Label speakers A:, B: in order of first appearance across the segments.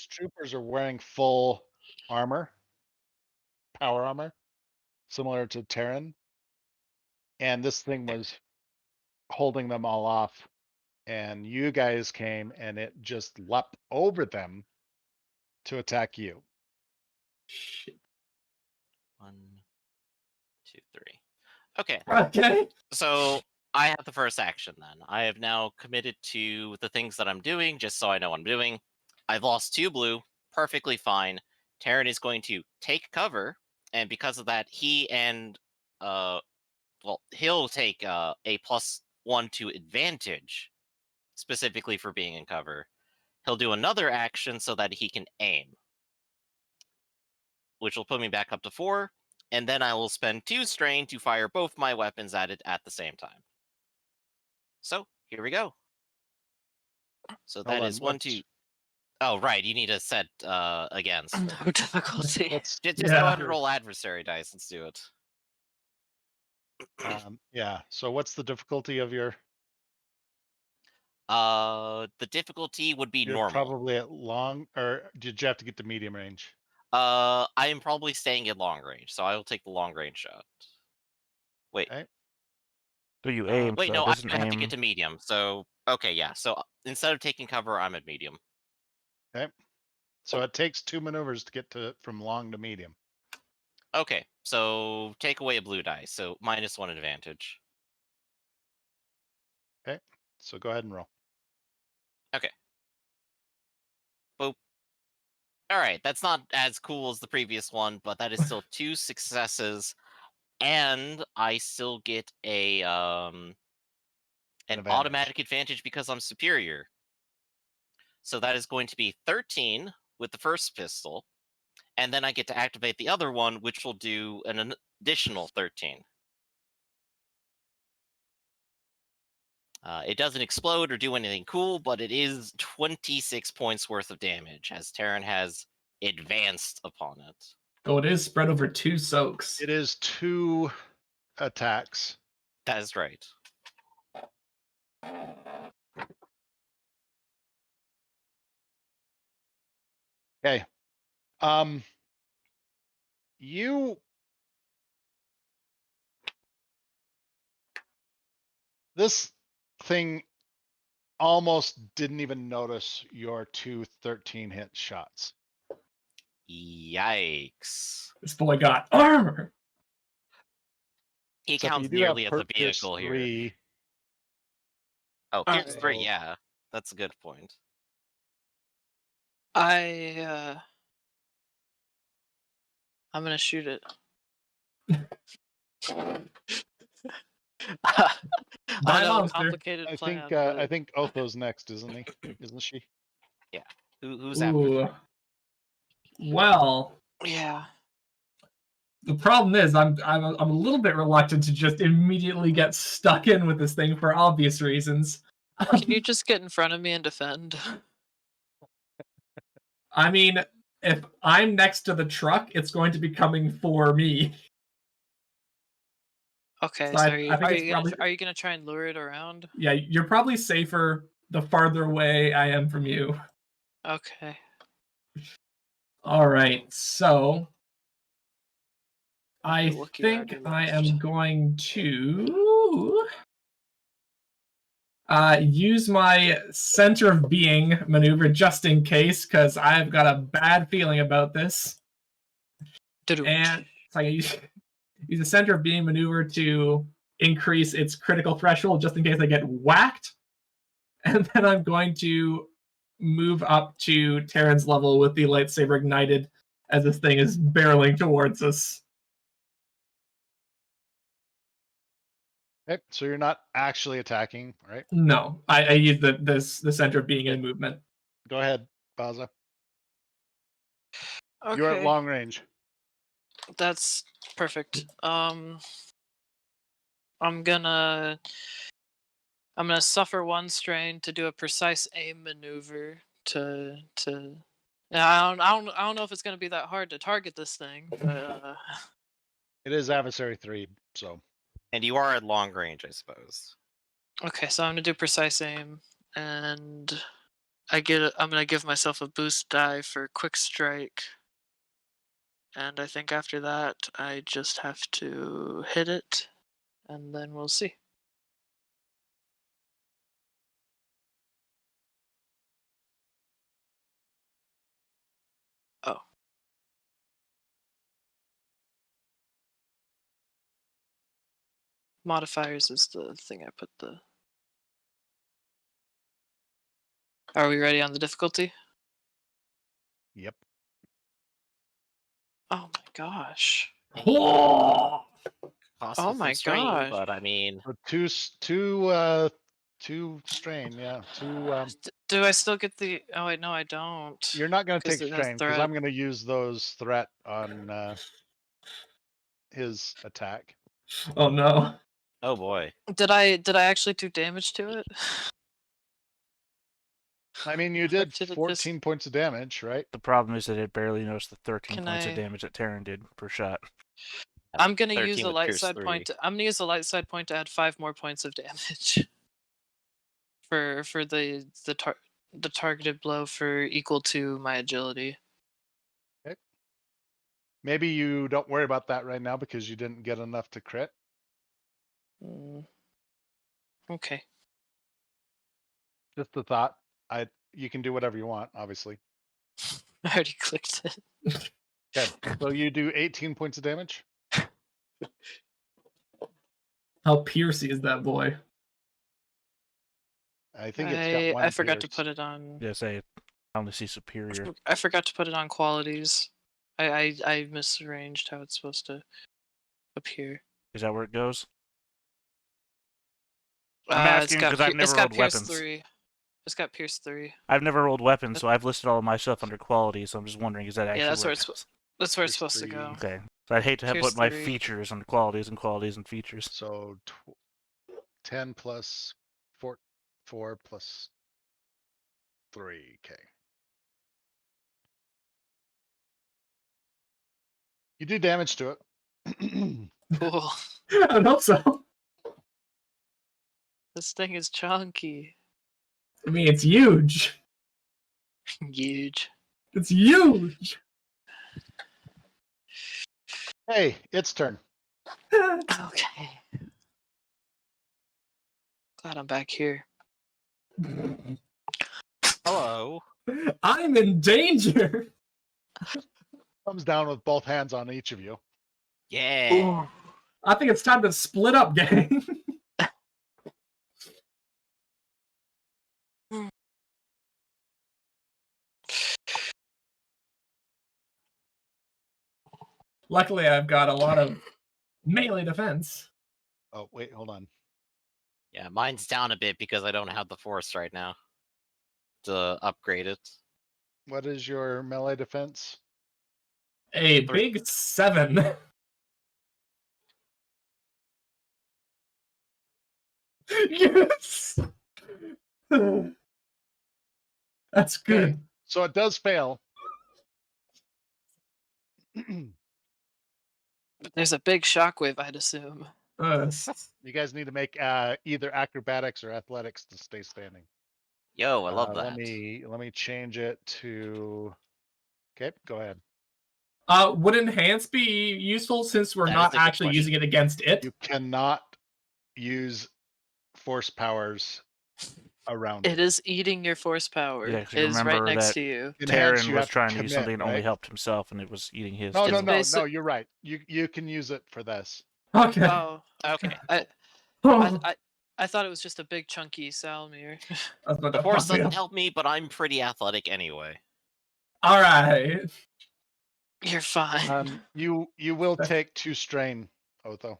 A: these troopers are wearing full armor, power armor, similar to Terran, and this thing was holding them all off. And you guys came and it just leapt over them to attack you.
B: Shit.
C: 1, 2, 3. Okay,
B: Okay.
C: so I have the first action then. I have now committed to the things that I'm doing, just so I know what I'm doing. I've lost 2 blue, perfectly fine. Terran is going to take cover, and because of that, he and he'll take a +1 to advantage, specifically for being in cover. He'll do another action so that he can aim, which will put me back up to 4, and then I will spend 2 strain to fire both my weapons at it at the same time. So, here we go. So that
A: Hold
C: is
A: on,
C: 1, 2. Oh, right, you need to set against.
D: No difficulty.
A: Let's
C: Just
B: Yeah.
C: go ahead and roll adversary dice. Let's do it.
A: yeah. So what's the difficulty of your?
C: The difficulty would be
A: You're
C: normal.
A: probably at long, or did you have to get to medium range?
C: I am probably staying at long range, so I will take the long range shot. Wait.
A: Okay.
E: So you aim.
C: Wait,
E: so
C: no,
E: it
C: I
E: doesn't
C: have to
E: aim.
C: get to medium. So, okay, yeah. So instead of taking cover, I'm at medium.
A: Okay. So it takes 2 maneuvers to get to from long to medium.
C: Okay, so take away a blue die, so -1 advantage.
A: So go ahead and roll.
C: Boop. Alright, that's not as cool as the previous one, but that is still 2 successes, and I still get a an
A: advantage.
C: automatic advantage because I'm superior. So that is going to be 13 with the first pistol, and then I get to activate the other one, which will do an additional 13. It doesn't explode or do anything cool, but it is 26 points worth of damage, as Terran has advanced upon it.
B: Oh, it is spread over 2 soaks.
A: It is 2 attacks.
C: That is right.
A: Okay. You this thing almost didn't even notice your 2 13 hit shots.
C: Yikes.
B: This boy got armor.
C: He
A: Except
C: counts
A: you do have
C: nearly as a
A: Pierce
C: vehicle here.
A: 3.
C: Oh, Pierce 3,
A: So-
C: yeah. That's a good point.
D: I'm gonna shoot it. I
B: Bye,
D: know,
B: monster.
D: complicated
A: I
D: plan.
A: think I think Otho's next, isn't he? Isn't she?
C: Who's after?
B: Ooh. Well,
D: yeah.
B: the problem is I'm a little bit reluctant to just immediately get stuck in with this thing for obvious reasons.
D: Can you just get in front of me and defend?
B: I mean, if I'm next to the truck, it's going to be coming for me.
D: Okay,
B: So
D: so
B: I
D: are you,
B: think
D: are
B: it's
D: you gonna
B: probably-
D: are you gonna try and lure it around?
B: Yeah, you're probably safer the farther away I am from you.
D: Okay.
B: All right, so I
D: Lucky
B: think
D: already
B: I
D: left.
B: am going to use my center of being maneuver just in case, because I've got a bad feeling about this. And so I use a center of being maneuver to increase its critical threshold just in case I get whacked. And then I'm going to move up to Terran's level with the lightsaber ignited as this thing is barreling towards us.
A: Okay, so you're not actually attacking, right?
B: No, I use the center of being in movement.
A: Go ahead, Baza.
D: Okay.
A: You're at long range.
D: That's perfect. I'm gonna suffer 1 strain to do a precise aim maneuver to. Yeah, I don't know if it's gonna be that hard to target this thing, but
A: It is adversary 3, so
C: And you are at long range, I suppose.
D: okay, so I'm gonna do precise aim and I'm gonna give myself a boost die for quick strike. And I think after that I just have to hit it and then we'll see. Oh. Modifiers is the thing I put the. Are we ready on the difficulty?
A: Yep.
D: Oh my gosh.
B: Oh!
C: Possible
D: my
C: strain,
D: gosh.
C: but I mean,
A: So two strain, yeah.
D: Do I still get the? Oh wait, no, I don't.
A: You're not going to
D: 'Cause
A: take
D: it has
A: strain because
D: threat.
A: I'm going to use those threat on his attack.
B: Oh no.
C: oh boy.
D: Did I actually do damage to it?
A: I mean, you did
D: Did it
A: 14 points of damage, right?
E: The problem is that it barely noticed the 13
D: Can
E: points
D: I-
E: of damage that Terran did per shot.
D: I'm gonna use
C: 13
D: a
C: with
D: light
C: Pierce
D: side
C: 3.
D: point. I'm gonna use a light side point to add 5 more points of damage. For the targeted blow for equal to my agility.
A: Maybe you don't worry about that right now because you didn't get enough to crit.
D: Okay.
A: Just a thought. You can do whatever you want, obviously.
D: I already clicked it.
A: Okay, so you do 18 points of damage.
B: How piercy is that boy?
A: I think it's got one.
D: I forgot to
A: pierce.
D: put it on.
E: Yeah, say I only see superior.
D: I forgot to put it on qualities. I misarranged how it's supposed to appear.
E: Is that where it goes?
D: It's
E: asking
D: got
E: 'cause I've
D: Pier-
E: never
D: it's got
E: rolled
D: Pierce
E: weapons.
D: 3. It's got Pierce 3.
E: I've never rolled weapons, so I've listed all of my stuff under quality. So I'm just wondering, is that actually
D: Yeah, that's where
E: where
D: it's
E: it goes?
D: That's where it's
A: Pierce
D: supposed to
A: 3.
D: go.
E: Okay, so I'd hate to have
D: Pierce
E: put my
D: 3.
E: features under qualities and qualities and features.
A: So 10 plus 4 plus 3. Okay. You do damage to it.
D: Cool.
B: I don't hope so.
D: This thing is chunky.
B: I mean, it's huge.
D: Huge.
B: It's huge.
A: Hey, it's turn.
D: Okay. Glad I'm back here.
C: Hello.
B: I'm in danger.
A: Comes down with both hands on each of you.
C: Yeah.
B: I think it's time to split up, gang. Luckily, I've got a lot of melee defense.
A: Oh, wait, hold on.
C: Yeah, mine's down a bit because I don't have the force right now to upgrade it.
A: What is your melee defense?
B: A
C: 3.
B: big 7. Yes. That's good.
A: So it does fail.
D: There's a big shockwave, I'd assume.
A: You guys need to make either acrobatics or athletics to stay standing.
C: Yo, I love that.
A: Let me change it to. Okay, go ahead.
B: Would enhance be useful since we're
C: That
B: not
C: is a good
B: actually
C: question.
B: using it against it?
A: You cannot use force powers around
D: It is eating your force power.
E: Yeah, 'cause
D: It
E: you
D: is right
E: remember
D: next
E: that
D: to you.
A: Enhance,
E: Terran
A: you
E: was
A: have
E: trying to
A: commit,
E: use something that only
A: right?
E: helped himself, and it was eating his.
A: No,
D: It's
A: no, no,
D: basic-
A: no. You're right. You can use it for this.
B: Okay.
D: Oh,
C: Okay.
D: I thought it was just a big chunky Salmir.
B: I was about
C: The
B: to
C: force
B: fuck you.
C: doesn't help me, but I'm pretty athletic anyway.
B: All right.
D: You're fine.
A: You will take 2 strain, Otho.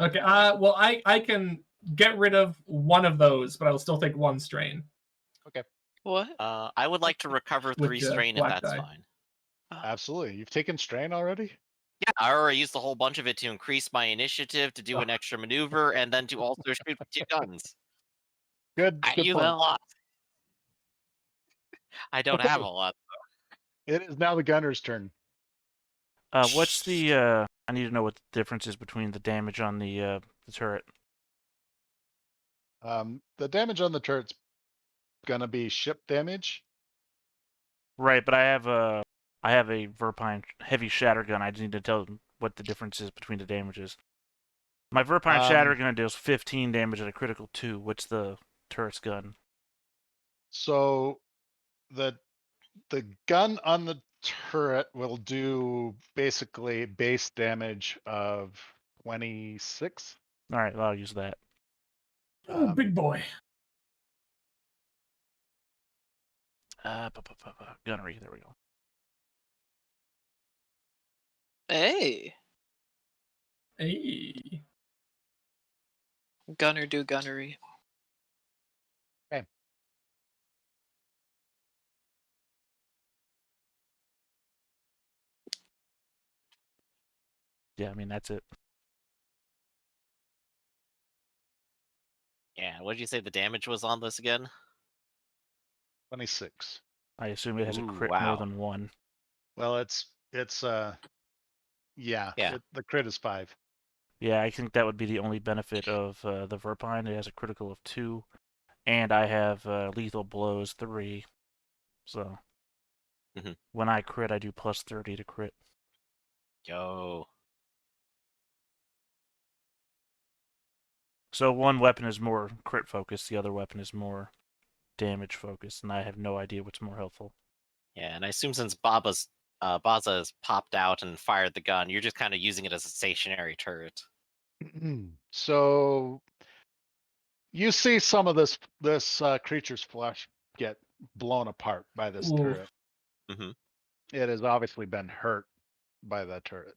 B: Okay. Well, I can get rid of one of those, but I will still take 1 strain.
D: What?
C: I would like to recover 3
B: With,
C: strain if
B: black
C: that's
B: die.
C: fine.
A: Absolutely. You've taken strain already?
C: Yeah, I already used a whole bunch of it to increase my initiative, to do an extra maneuver, and then to also shoot with 2 guns.
A: Good.
C: I
A: Good
C: use a
A: point.
C: lot. I don't
A: Okay.
C: have a lot.
A: It is now the gunner's turn.
E: What's the? I need to know what the difference is between the damage on the turret.
A: The damage on the turret's gonna be ship damage.
E: Right, but I have a Verpine heavy shatter gun. I just need to tell them what the difference is between the damages. My Verpine shatter gun deals 15 damage at a critical 2. What's the turret's gun?
A: So the gun on the turret will do basically base damage of 26.
E: All right, well, I'll use that.
B: Oh, big boy.
E: Gunnery. There we go.
D: Hey,
B: Hey.
D: gunner do gunnery.
E: Yeah, I mean that's it.
C: Yeah, what did you say the damage was on this again?
A: 26.
E: I assume it has a
C: Ooh,
E: crit
C: wow.
E: more than 1.
A: Well, it's yeah.
C: Yeah.
A: The crit is 5.
E: Yeah, I think that would be the only benefit of the Verpine. It has a critical of 2, and I have lethal blows 3. So when I crit, I do plus 30 to crit.
C: Yo.
E: So one weapon is more crit focused, the other weapon is more damage focused, and I have no idea what's more helpful.
C: Yeah, and I assume since Baza has popped out and fired the gun, you're just kind of using it as a stationary turret.
A: So you see some of this creature's flesh get blown apart by this
B: Ooh.
A: turret.
C: Mm-hmm.
A: It has obviously been hurt by that turret.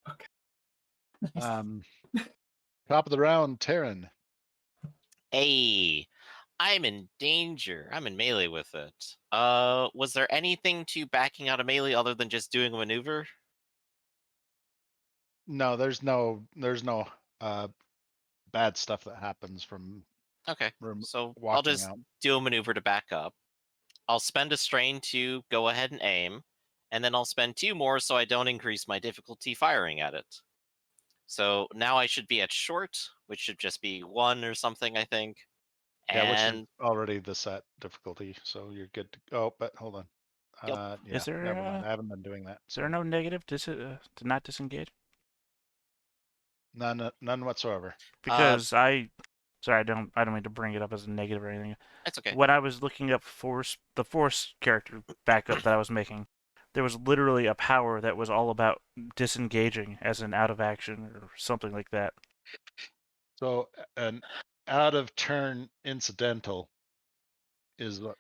B: Okay.
A: Top of the round, Terran.
C: Hey, I'm in danger. I'm in melee with it. Was there anything to backing out of melee other than just doing a maneuver?
A: No, there's no bad stuff that happens from
C: Okay, so I'll
A: walking
C: just
A: out.
C: do a maneuver to back up. I'll spend a strain to go ahead and aim, and then I'll spend 2 more so I don't increase my difficulty firing at it. So now I should be at short, which should just be 1 or something, I think.
A: Yeah, which is
C: And
A: already the set difficulty, so you're good to go. But hold on.
C: Yep.
A: Yeah,
E: Is there
A: never mind. I haven't been doing that.
E: Is there no negative to not disengage?
A: None whatsoever.
E: Because sorry, I don't mean to bring it up as a negative or anything.
C: That's okay.
E: When I was looking up the force character backup that I was making, there was literally a power that was all about disengaging as an out of action or something like that.
A: So an out of turn incidental is what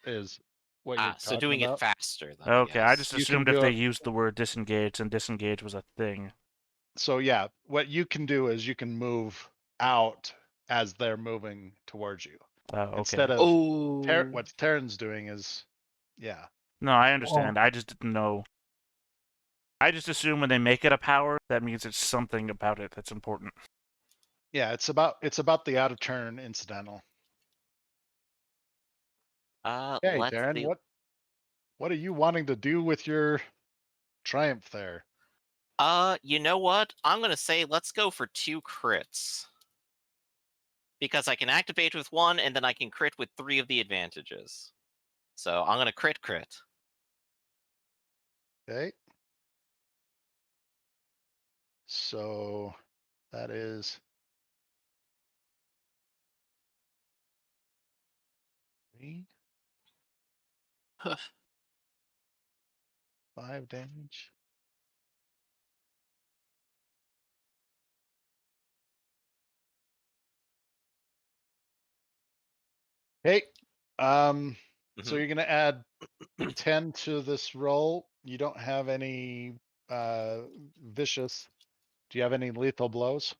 A: you're
C: So
A: talking
C: doing
A: about.
C: it faster. Then,
E: Okay, I just
A: You can
E: assumed if
A: do
E: they
A: it-
E: used the word disengage and disengage was a thing.
A: So yeah, what you can do is you can move out as they're moving towards you.
E: Okay.
A: Instead of
D: Oh,
A: what Terran's doing is, yeah.
E: No, I understand. I just didn't know. I just assume when they make it a power, that means it's something about it that's important.
A: Yeah, it's about the out of turn incidental. Hey,
C: let's
A: Darren,
C: see.
A: what are you wanting to do with your triumph there?
C: You know what? I'm gonna say let's go for 2 crits. Because I can activate with 1, and then I can crit with 3 of the advantages. So I'm gonna crit.
A: Okay. So that is 3, 5 damage. Okay. So you're gonna add 10 to this roll. You don't have any vicious. Do you have any lethal blows?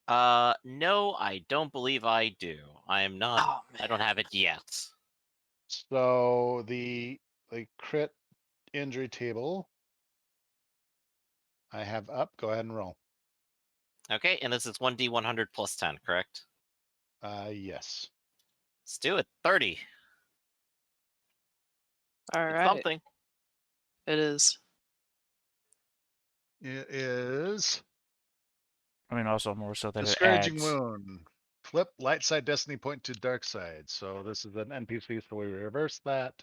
C: No, I don't believe I do. I am not.
D: oh
C: I don't
D: man.
C: have it yet.
A: So the crit injury table I have up. Go ahead and roll.
C: Okay, and this is 1d100 plus 10, correct?
A: Yes.
C: Let's do it. 30.
D: All
C: It's
D: right,
C: something.
D: it is.
A: It is
E: I mean, also more so that it
A: discouraging
E: adds.
A: wound. Flip light side destiny point to dark side. So this is an NPC, so we reverse that.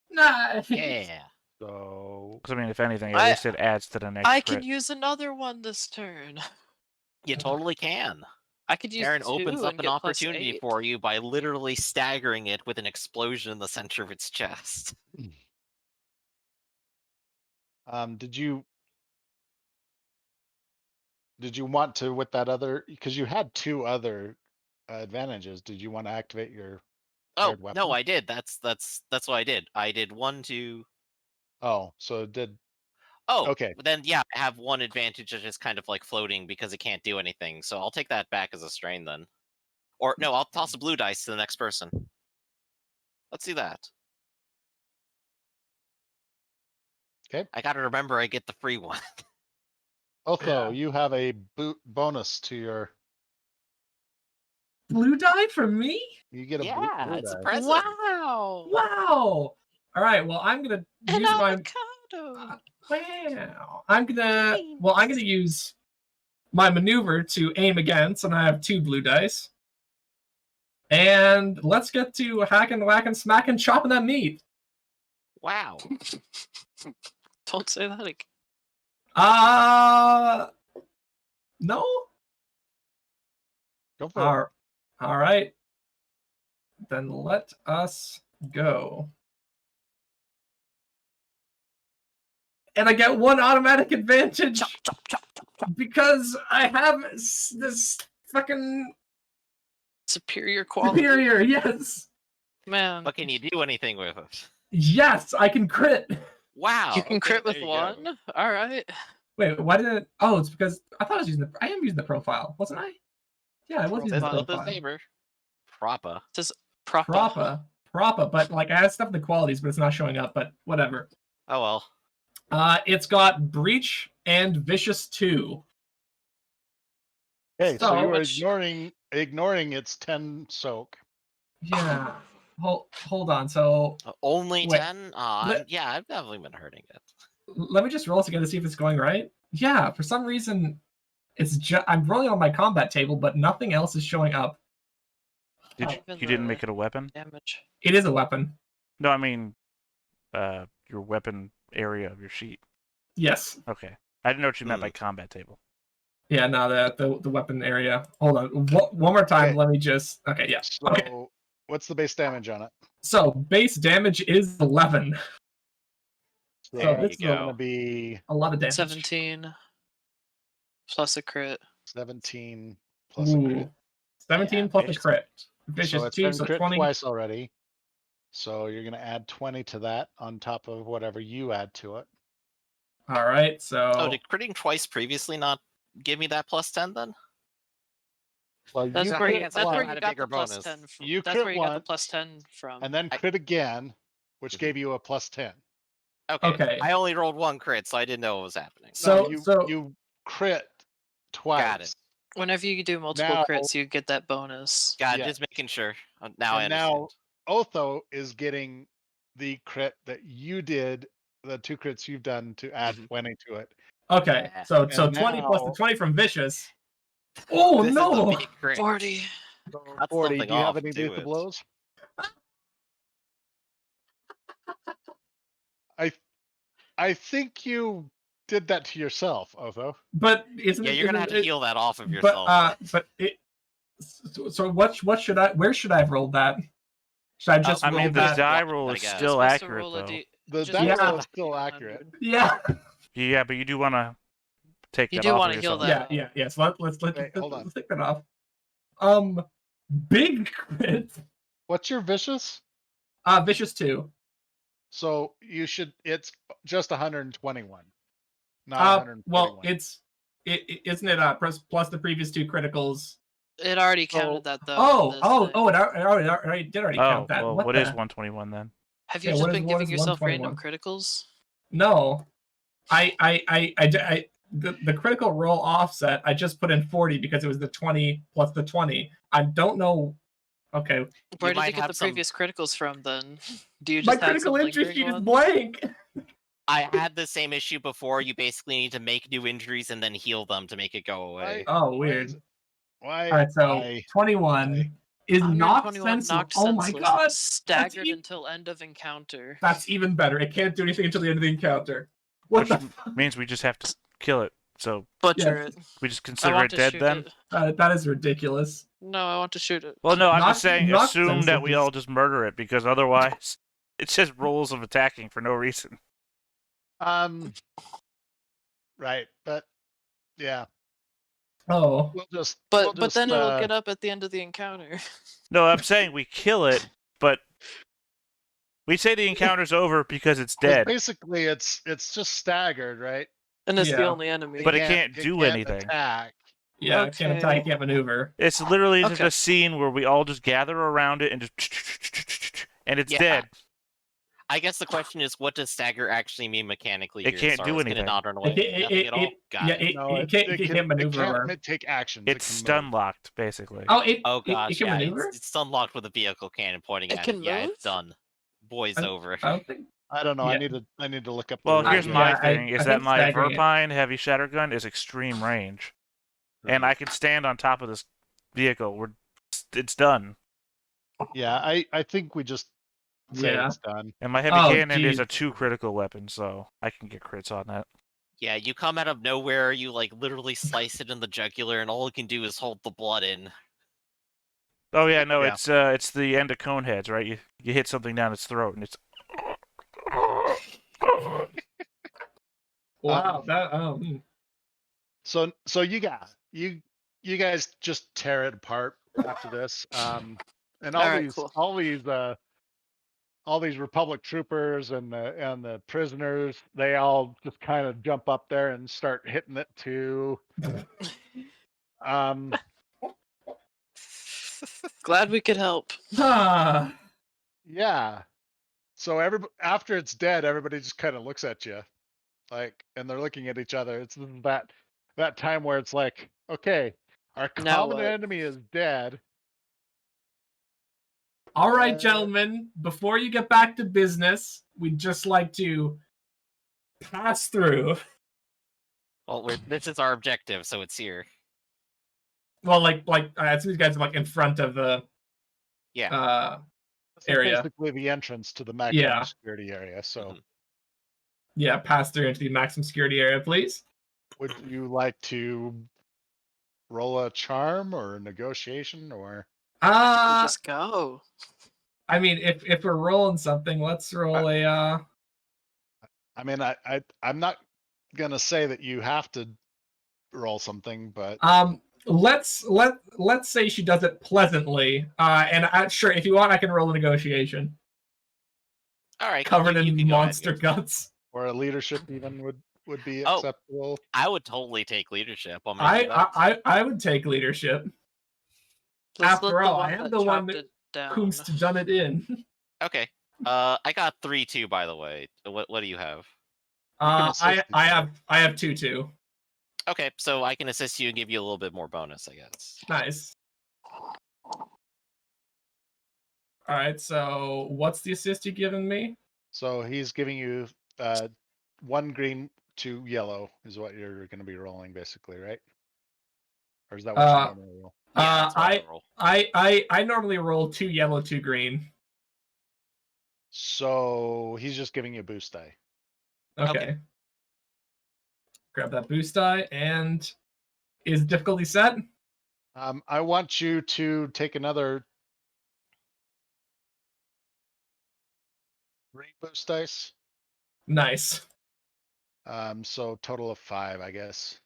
B: Nice.
C: Yeah.
A: So
E: Because I mean, if anything, at least it adds to the next
D: I
E: crit.
D: can use another one this turn.
C: You totally can.
D: I could use
C: Terran
D: 2
C: opens up
D: and
C: an
D: get
C: opportunity
D: +8.
C: for you by literally staggering it with an explosion in the center of its chest.
A: did you want to with that other, because you had 2 other advantages, did you want to activate your
C: Oh
A: paired weapon?
C: no, I did. That's what I did. I did 1, 2.
A: Oh, so it did.
C: Oh,
A: Okay.
C: Then yeah, I have one advantage of just kind of like floating because it can't do anything. So I'll take that back as a strain then. Or no, I'll toss a blue dice to the next person. Let's see that.
A: Okay.
C: I gotta remember I get the free one.
A: Also,
B: Yeah.
A: you have a bonus to your.
B: Blue die for me?
A: You get a
C: Yeah,
A: blue
C: it's a
A: die.
C: present.
D: Wow!
B: Wow. All right. Well, I'm gonna
D: An
B: use my.
D: avocado!
B: Wow. I'm gonna use my maneuver to aim again. So now I have 2 blue dice. And let's get to hacking, whacking, smacking, chopping that meat.
C: Wow.
D: Don't say that again.
B: No.
A: Go for it.
B: All right. Then let us go. And I get 1 automatic advantage
D: Chop, chop, chop, chop, chop.
B: because I have this fucking
D: Superior quality.
B: superior. Yes.
D: Man,
C: But can you do anything with it?
B: Yes, I can crit.
C: Wow.
D: you can
C: okay,
D: crit
C: there
D: with
C: you go.
D: 1? Alright.
B: Wait, why did it? Oh, it's because I thought I was using I am using the profile, wasn't I? Yeah, I was using
C: Says
B: the
C: the other
B: profile.
C: neighbor. Propa.
D: It says Propa.
B: Propa, but like I had stuff in the qualities, but it's not showing up. But whatever.
C: Oh well.
B: It's got Breach and Vicious 2.
A: Okay, so
B: So-
A: you were
D: Which-
A: ignoring its 10 soak.
B: Yeah. Hold on. So
C: Only
B: Wait,
C: 10? Yeah, I've definitely been hurting it.
B: let me just roll this again to see if it's going right. Yeah, for some reason, it's just I'm rolling on my combat table, but nothing else is showing up.
E: Did
D: Oh.
E: you?
D: Even
E: You didn't
D: the-
E: make it a weapon?
D: Damage.
B: It is a weapon.
E: No, I mean, your weapon area of your sheet.
B: Yes.
E: Okay, I didn't know what you meant by combat table.
B: Yeah. No, the weapon area. Hold on. One more time.
A: Okay.
B: Let me just. Okay. Yeah.
A: So
B: Okay.
A: what's the base damage on it?
B: So base damage is 11.
A: So
C: There
A: this
C: you
A: is
C: go.
A: going to be
B: A lot of damage.
D: 17 plus a crit.
A: 17 plus a crit.
B: Ooh. 17
C: Yeah,
B: plus a
C: vicious.
B: crit. Vicious
A: So it's
B: 2,
A: been
B: so
A: crit
B: 20.
A: twice already. So you're going to add 20 to that on top of whatever you add to it.
B: All right. So.
C: Oh, did critting twice previously not give me that plus 10 then?
A: Well,
D: That's
A: you
D: where
A: crit
D: you, that's where
A: once,
C: I
D: you
C: had a
D: got
C: bigger
D: the plus
C: bonus.
D: 10 from.
A: You
D: That's
A: crit
D: where you got the
A: once,
D: plus 10 from.
A: and then crit again, which gave you a plus 10.
B: Okay.
C: I only rolled 1 crit, so I didn't know what was happening.
B: So-
A: you crit twice.
C: Got it.
D: Whenever you do multiple
A: Now-
D: crits, you get that bonus.
C: God,
A: Yeah.
C: just making sure. Now I
A: And
C: understand.
A: now Otho is getting the crit that you did, the 2 crits you've done to add
C: Mhm.
A: 20 to it.
B: Okay.
C: Yeah.
B: So
A: And
B: 20 plus the
A: now-
B: 20 from Vicious. Oh
C: This
B: no!
C: is a big crit.
D: 40.
A: So
C: That's
A: 40,
C: something
A: do you have
C: off
A: any
C: to
A: lethal
C: it.
A: blows? I think you did that to yourself, Otho.
B: But isn't
C: Yeah,
B: it?
C: you're gonna have
B: isn't
C: to
B: it-
C: heal that off of yourself.
B: But it. So what should I? Where should I have rolled that? Should I just
E: I
B: roll
E: mean, the
B: that?
E: die
C: block,
E: roll
C: I
E: is
C: guess.
E: still
D: Supposed to
E: accurate
D: roll a
E: though.
D: D-
A: The
D: just
A: die
B: Yeah.
A: roll
D: roll
A: is
D: a
A: still
D: D100.
A: accurate.
B: Yeah.
E: Yeah, but you do want to take
D: You
E: that
D: do
E: off
D: wanna
E: of
D: heal
E: yourself.
D: that.
B: Yeah. So let's
A: Wait, hold on.
B: take that off. Big crit.
A: What's your vicious?
B: Vicious 2.
A: So it's just 121, not
B: Well,
A: 141.
B: isn't it plus the previous 2 criticals?
D: It already
A: So-
D: counted that though. in this thing.
B: It already did
E: Oh,
B: count that.
E: well,
B: What
E: what
B: the-
E: is 121 then?
D: Have you
B: Yeah,
D: just
B: what is-
D: been
B: what
D: giving
B: is
D: yourself random
B: 121?
D: criticals?
B: No, the critical roll offset. I just put in 40 because it was the 20 plus the 20. I don't know. Okay,
D: Where did
C: might
D: you get
C: have
D: the
C: some-
D: previous criticals from then? Do you
B: my
D: just have some
B: critical injury
D: lingering
B: sheet is
D: ones?
B: blank.
C: I had the same issue before. You basically need to make new injuries and then heal them to make it go away.
B: Oh,
A: Why
B: weird.
A: is Why?
B: All right, so
A: why-
B: 21 is knocked
D: 121
B: senseless.
D: knocked
B: Oh my
D: senseless,
B: god,
D: staggered
B: even-
D: until end of encounter.
B: that's even better. It can't do anything until the end of the encounter. What
E: Which
B: the fuck?
E: means we just have to kill it. So
D: Butcher
B: Yeah.
D: it.
E: we just
D: I
E: consider
D: want
E: it
D: to
E: dead
D: shoot
E: then.
D: it.
B: That is ridiculous.
D: No, I want to shoot it.
E: Well, no, I'm
B: Knock-
E: just saying
B: knock
E: assume that we
B: senses.
E: all just murder it because otherwise it's just rules of attacking for no reason.
A: Right, but yeah,
B: Oh,
A: we'll just.
D: But
A: we'll just,
D: then it'll get up at the end of the encounter.
E: No, I'm saying we kill it, but we say the encounter's over because it's
A: 'cause
E: dead.
A: Basically, it's just staggered, right?
D: And it's the
B: Yeah.
D: only enemy.
E: But it can't do anything.
A: Attack.
B: yeah, it can't attack,
D: Okay.
B: can't maneuver.
E: It's literally just
D: Okay.
E: a scene where we all just gather around it and just and it's
C: Yeah.
E: dead.
C: I guess the question is, what does stagger actually mean mechanically?
E: It
C: here?
E: can't
C: So
E: do
C: it's gonna
E: anything.
C: not run away. Nothing at all. Got
B: yeah,
C: it.
A: No,
B: it can't maneuver. or-
A: take actions.
E: It's stun locked, basically.
B: Oh, it
C: gosh,
B: can
C: yeah,
B: maneuver.
C: it's unlocked with a vehicle cannon pointing
D: It
C: at
D: can
C: it. Yeah,
D: move?
C: it's done. Boy's
B: I-
C: over.
B: I don't think.
A: I don't know.
B: Yeah.
A: I need to look up.
E: Well,
A: the
E: here's
A: rules.
E: my
B: Yeah,
E: thing:
B: I
E: is that
B: think
E: my
B: staggering it-
E: Verpine heavy shatter gun is extreme range, and I can stand on top of this vehicle. It's done.
A: Yeah, I think we just say
B: Yeah.
A: it's done.
E: And my heavy
B: Oh,
E: cannon is
B: geez.
E: a 2 critical weapon, so I can get crits on that.
C: Yeah, you come out of nowhere, you like literally slice it in the jugular, and all it can do is hold the blood in.
E: Oh yeah, no,
A: Yeah.
E: it's the end of Coneheads, right? You hit something down its throat, and it's.
B: Wow, that
A: So you guys just tear it apart after this. And
D: Alright, cool.
A: all these Republic troopers and the prisoners, they all just kind of jump up there and start hitting it too.
D: Glad we could help.
B: ah,
A: Yeah. So after it's dead, everybody just kind of looks at you, like, and they're looking at each other. It's that time where it's like, okay, our
D: Now
A: common
D: what?
A: enemy is dead.
B: all right, gentlemen. Before you get back to business, we'd just like to pass through.
C: Well, this is our objective, so it's here.
B: Well, as these guys are like in front of the
C: Yeah.
A: This is
B: area.
A: basically the entrance to the maximum
B: Yeah.
A: security area. So,
C: Mhm.
B: yeah, pass through into the maximum security area, please.
A: would you like to roll a charm or a negotiation or?
D: Just go.
B: I mean, if we're rolling something, let's roll a.
A: I mean, I'm not gonna say that you have to roll something, but
B: Let's say she does it pleasantly. And sure, if you want, I can roll a negotiation
C: All right.
B: covered
C: you
B: in
C: can go ahead,
B: monster
C: yes.
B: guts.
A: or a leadership even would be
C: Oh.
A: acceptable.
C: I would totally take leadership. On my
B: I would take leadership.
D: Let's
B: After
D: let the
B: all,
D: one
B: I am
D: that
B: the one
D: chopped
B: that
D: it down.
B: Coomst done it in.
C: Okay. I got 3-2, by the way. What do you have?
A: assist
B: I
A: each
B: have 2-2.
C: Okay, so I can assist you and give you a little bit more bonus, I guess.
B: Nice. All right, so what's the assist you giving me?
A: So he's giving you 1 green, 2 yellow is what you're going to be rolling, basically, right? Or is that what you normally roll?
C: Yeah, that's what I roll.
B: I normally roll 2 yellow, 2 green.
A: So he's just giving you a boost die.
B: Okay. Grab that boost die, and is difficulty set?
A: I want you to take another 3 boost dice.
B: Nice.
A: So total of 5, I guess.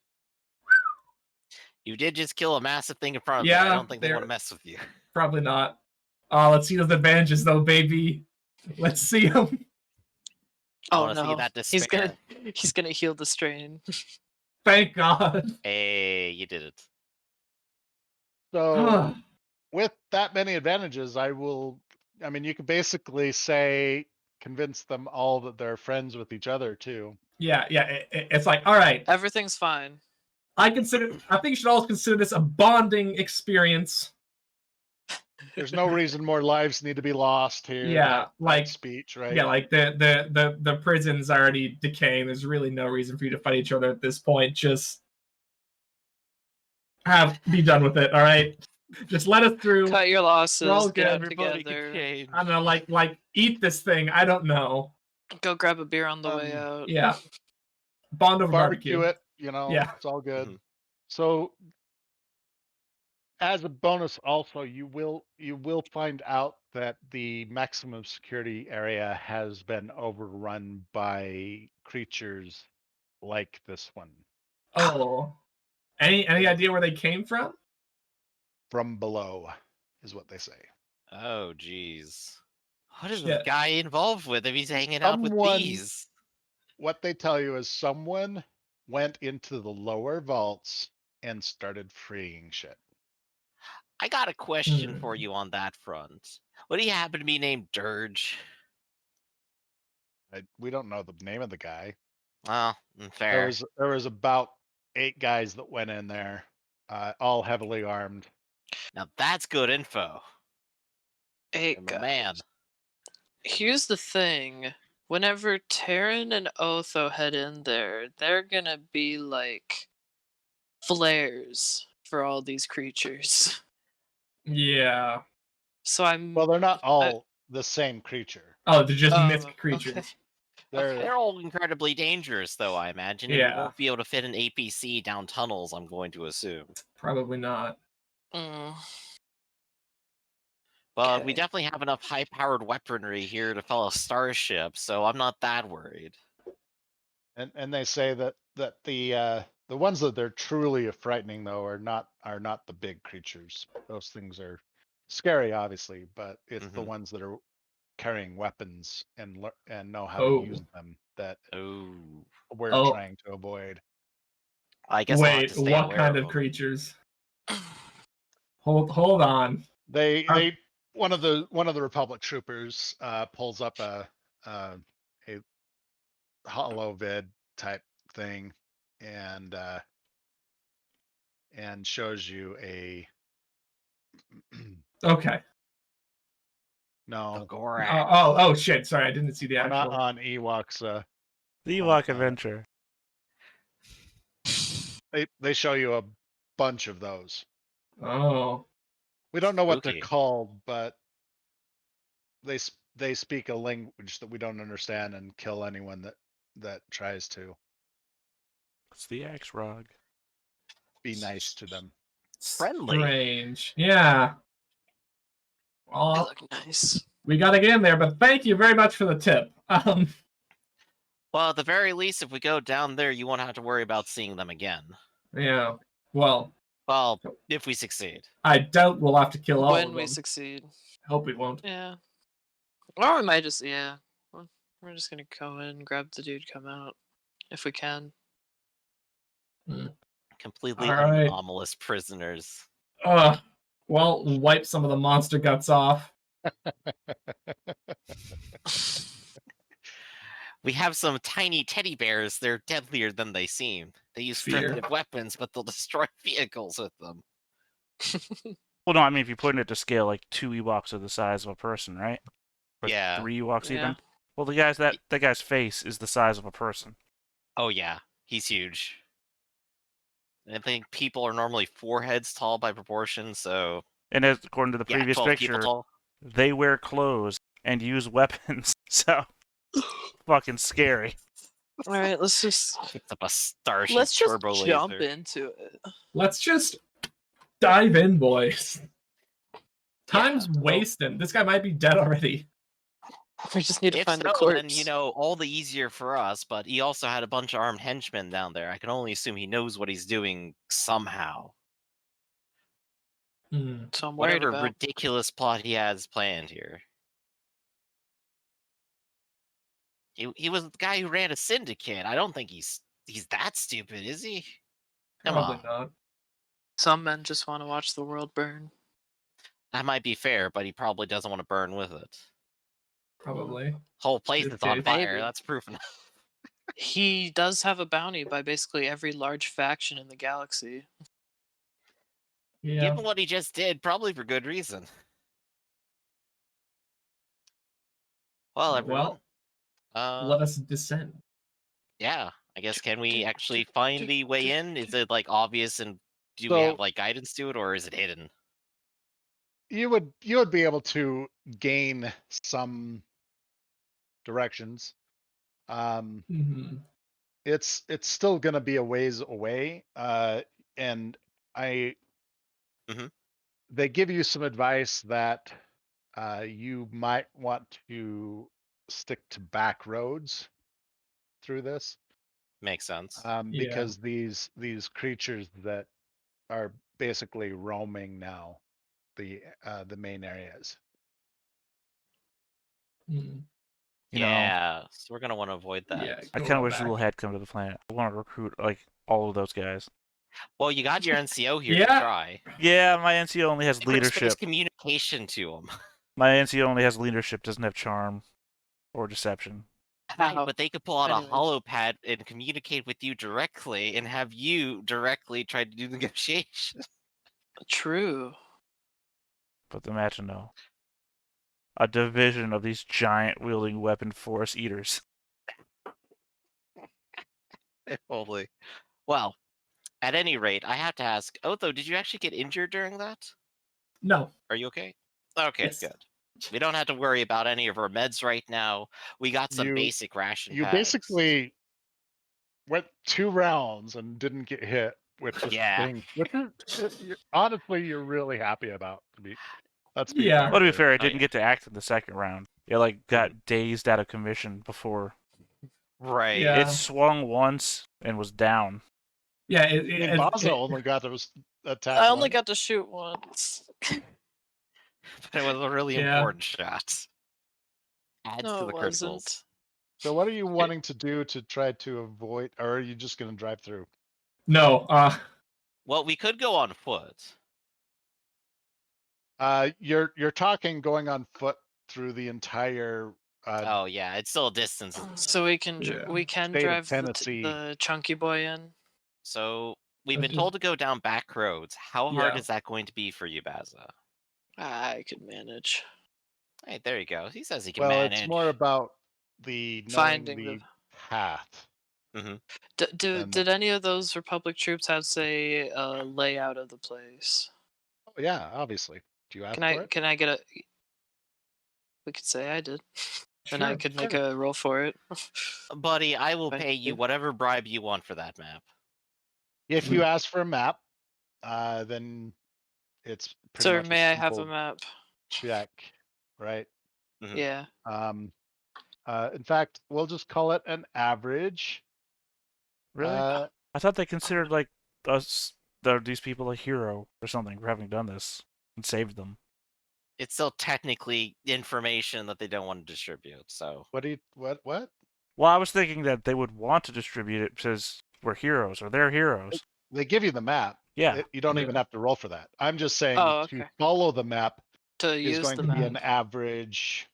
C: You did just kill a massive thing in front of me.
B: Yeah,
C: I don't think they
B: they're-
C: want to mess with you.
B: Probably not. Let's see those advantages, though, baby. Let's see them.
C: I
D: Oh
C: wanna see
D: no,
C: that
D: he's
C: despair.
D: gonna heal the strain.
B: Thank God.
C: Hey, you did it.
A: So with that many advantages, I mean, you could basically convince them all that they're friends with each other too.
B: yeah. It's like, all right.
D: Everything's fine.
B: I think you should always consider this a bonding experience.
A: There's no reason more lives need to be lost here.
B: Yeah,
A: that
B: like-
A: speech, right?
B: Yeah, like the prison's already decaying. There's really no reason for you to fight each other at this point. Just be done with it. All right, just let us through.
D: Cut your losses.
B: Well,
D: Get
C: Everybody can
D: together.
C: change.
B: I don't know, like eat this thing. I don't know.
D: Go grab a beer on the way
A: Um,
D: out.
B: Yeah, bond over
A: Barbecue
B: barbecue.
A: it, you know,
B: Yeah.
A: it's all good.
C: Mhm.
A: So as a bonus also, you will find out that the maximum security area has been overrun by creatures like this one
B: Oh, any idea where they came from?
A: from below, is what they say.
C: Oh, geez. What is this
B: Shit.
C: guy involved with if he's hanging out with
A: Someone-
C: these?
A: What they tell you is someone went into the lower vaults and started freeing shit.
C: I got a question for
B: Hmm.
C: you on that front. Would he happen to be named Dirge?
A: We don't know the name of the guy.
C: Well,
A: There
C: fair.
A: was about 8 guys that went in there, all heavily armed.
C: Now that's good info.
D: Hey,
C: You're my man.
D: here's the thing. Whenever Terran and Otho head in there, they're gonna be like flares for all these creatures.
B: Yeah.
D: So I'm.
A: Well, they're not all the same creature.
B: Oh, they're just
D: Oh,
B: myth creatures.
D: okay.
A: They're
C: They're all incredibly dangerous, though, I imagine. And you
B: Yeah.
C: won't be able to fit an APC down tunnels, I'm going to assume.
B: Probably not.
D: Mm,
C: But we
D: Okay.
C: definitely have enough high-powered weaponry here to fell a starship, so I'm not that worried.
A: and they say that the ones that they're truly frightening though are not the big creatures. Those things are scary, obviously, but it's the
C: Mhm.
A: ones that are carrying weapons and know how
B: Oh.
A: to use them that
C: Oh.
A: we're
B: Oh.
A: trying to avoid.
C: I guess I'll have
B: Wait,
C: to stay
B: what
C: aware
B: kind
C: of
B: of
C: them.
B: creatures? Hold on.
A: They one of the Republic troopers pulls up a hollow vid type thing and shows you a
B: Okay.
C: The
A: no,
C: Gorax.
B: Oh shit! Sorry, I didn't see the
A: we're not
B: actual.
A: on Ewoks.
E: The Ewok
A: uh,
E: Adventure.
A: They show you a bunch of those.
B: Oh.
A: We don't know what they're
C: Spooky.
A: called, but they speak a language that we don't understand and kill anyone that tries to
E: It's the Axe Rog.
A: be nice to them.
C: Friendly.
B: Strange. Yeah.
D: they
B: Well,
D: look nice.
B: we gotta get in there, but thank you very much for the tip.
C: Well, at the very least, if we go down there, you won't have to worry about seeing them again.
B: Yeah. Well,
C: Well, if we succeed.
B: I doubt we'll have to kill all
D: When
B: of
D: we
B: them.
D: succeed.
B: Hope we won't.
D: Yeah. Or we might just, yeah. We're just gonna go in, grab the dude, come out. If we can.
C: Completely
B: All right.
C: anomalous prisoners.
B: Well, wipe some of the monster guts off.
C: We have some tiny teddy bears. They're deadlier than they seem. They use
B: Fear.
C: primitive weapons, but they'll destroy vehicles with them.
E: Well, no, I mean if you put it to scale, like 2 Ewoks are the size of a person, right? Or
C: Yeah.
E: 3 Ewoks
D: Yeah.
E: even. Well, that guy's face is the size of a person.
C: Oh yeah, he's huge. I think people are normally 4 heads tall by proportion, so
E: And as according to the
C: yeah,
E: previous
C: 12 people
E: picture,
C: tall.
E: they wear clothes and use weapons. So fucking scary.
D: Alright, let's just
C: Picks up a Starship
D: let's just
C: turbo
D: jump
C: laser.
D: into it.
B: Let's just dive in, boys. Time's
C: well-
B: wasting. This guy might be dead already.
D: We just need to
C: If
D: find the
C: so,
D: corpse.
C: then, you know, all the easier for us, but he also had a bunch of armed henchmen down there. I can only assume he knows what he's doing somehow.
D: So I'm worried
C: Whatever
D: about.
C: ridiculous plot he has planned here. He was the guy who ran a syndicate. I don't think he's that stupid, is he? Come
B: Probably
C: on.
B: not.
D: Some men just want to watch the world burn.
C: That might be fair, but he probably doesn't want to burn with it.
B: Probably.
C: Whole place
B: Good
C: is on
B: case.
C: fire.
D: Maybe.
C: That's proof enough.
D: He does have a bounty by basically every large faction in the galaxy.
B: Yeah.
C: Given what he just did, probably for good reason. Well, everyone.
B: Let us descend.
C: Yeah, I guess can we actually find the way in? Is it like obvious and Do we have
A: So-
C: like guidance to it, or is it hidden?
A: You would be able to gain some directions.
B: Mhm.
A: It's still gonna be a ways away. And I
C: Mhm.
A: they give you some advice that you might want to stick to back roads through this.
C: Makes sense.
B: Yeah.
A: Because these creatures that are basically roaming now the main areas.
B: Mhm.
E: You know,
C: Yeah, so we're gonna want to avoid that.
B: Yeah.
E: I
B: go
E: kind of
B: on
E: wish
B: back.
E: Zool had come to the planet. I want to recruit like all of those guys.
C: Well, you got your NCO here to
B: Yeah.
C: try.
E: Yeah, my NCO only has
C: There's
E: leadership.
C: communication to him.
E: My NCO only has leadership, doesn't have charm or deception.
D: How?
C: But they could pull out
D: Anyways.
C: a holopad and communicate with you directly and have you directly try to do negotiation.
D: True.
E: But imagine though, a division of these giant wielding weapon force eaters.
C: Holy. Well, at any rate, I have to ask, Otho, did you actually get injured during that?
B: No.
C: Are you okay? Okay,
B: Yes.
C: good. We don't have to worry about any of our meds right now. We got some
A: You-
C: basic ration
A: You
C: packs.
A: basically went 2 rounds and didn't get hit with this
C: Yeah.
A: thing. Honestly, you're really happy about. Let's be
B: Yeah.
A: fair
E: Well, to be
A: here.
E: fair, I
C: Oh,
E: didn't
C: yeah.
E: get to act in the second round. It like got dazed out of commission before.
C: Right.
B: Yeah.
E: It swung once and was down.
B: Yeah.
A: I mean, Baza only got those attacks.
D: I only got to shoot once.
C: But it was a really
B: Yeah.
C: important shot. Adds
D: No,
C: to the
D: it
C: criticals.
D: wasn't.
A: So what are you wanting to do to try to avoid, or are you just going to drive through?
B: No.
C: Well, we could go on foot.
A: You're talking going on foot through the entire.
C: Oh yeah, it's still a distance. Isn't it?
D: So we can
B: Yeah.
D: we can
A: State of
D: drive
A: Tennessee.
D: the chunky boy in.
C: So we've
B: That's
C: been
B: just-
C: told to go down back roads. How hard
B: Yeah.
C: is that going to be for you, Baza?
D: I could manage
C: Hey, there you go. He says he can
A: Well,
C: manage.
A: it's more about the knowing
D: finding
A: the
D: the.
A: path. And-
D: Did any of those Republic troops have say layout of the place?
A: Oh, yeah, obviously. Do you ask
D: Can
A: for
D: I
A: it?
D: can I get a? We could say I did, and I
A: Sure,
D: could make
A: sure.
D: a roll for it.
C: Buddy, I will
D: Thank
C: pay you
D: you.
C: whatever bribe you want for that map.
A: If you ask for a map, then it's pretty
D: Sir,
A: much a
D: may I have a
A: simple
D: map?
A: check, right?
C: Mhm.
D: Yeah.
A: In fact, we'll just call it an average.
E: Really?
A: Uh,
E: I thought they considered like these people a hero or something for having done this and saved them.
C: It's still technically information that they don't want to distribute. So
A: what?
E: Well, I was thinking that they would want to distribute it because we're heroes or they're heroes.
A: They give you the map.
E: Yeah.
A: You don't
B: Yeah.
A: even have to roll for that. I'm just saying
D: Oh,
A: to
D: okay.
A: follow the map
D: To
A: is
D: use
A: going
D: the
A: to be
D: map.
A: an average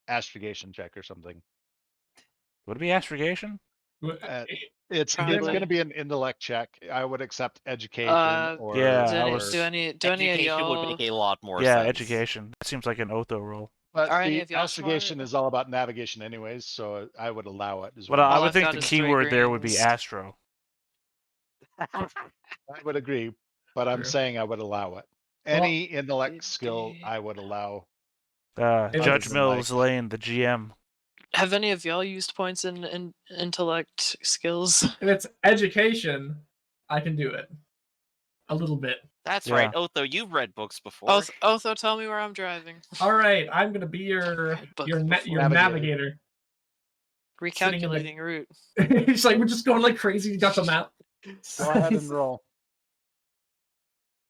A: astrogation check or something.
E: Would it be astrogation?
A: It's
D: Probably.
A: going to be an intellect check. I would accept education or
E: Yeah,
D: Do
E: I
D: any,
E: was-
D: do any of
C: education would
D: y'all?
C: make a lot more
E: Yeah,
C: sense.
E: education. That seems like an Otho role.
A: But
D: Are any
A: see,
D: of y'all
A: astrogation
D: smart?
A: is all about navigation anyways, so I would allow it as
E: But
A: well.
E: I
D: All
E: would
D: I've
E: think
D: got
E: the
D: is
E: key
D: three
E: word there would be
D: greens.
E: astro.
A: I would agree, but I'm
B: True.
A: saying I would allow it. Any intellect skill I would allow.
B: If
E: Judge
A: it's
E: Mills
A: like-
E: Lane, the GM.
D: Have any of y'all used points in intellect skills?
B: If it's education, I can do it. A little bit.
C: That's
E: Yeah.
C: right, Otho. You've read books before.
D: Otho, tell me where I'm driving.
B: All right, I'm gonna be your
D: But
B: your
A: before-
B: navigator.
D: Recalculating route.
B: It's like we're just going like crazy. You got the map.
A: Go ahead and roll.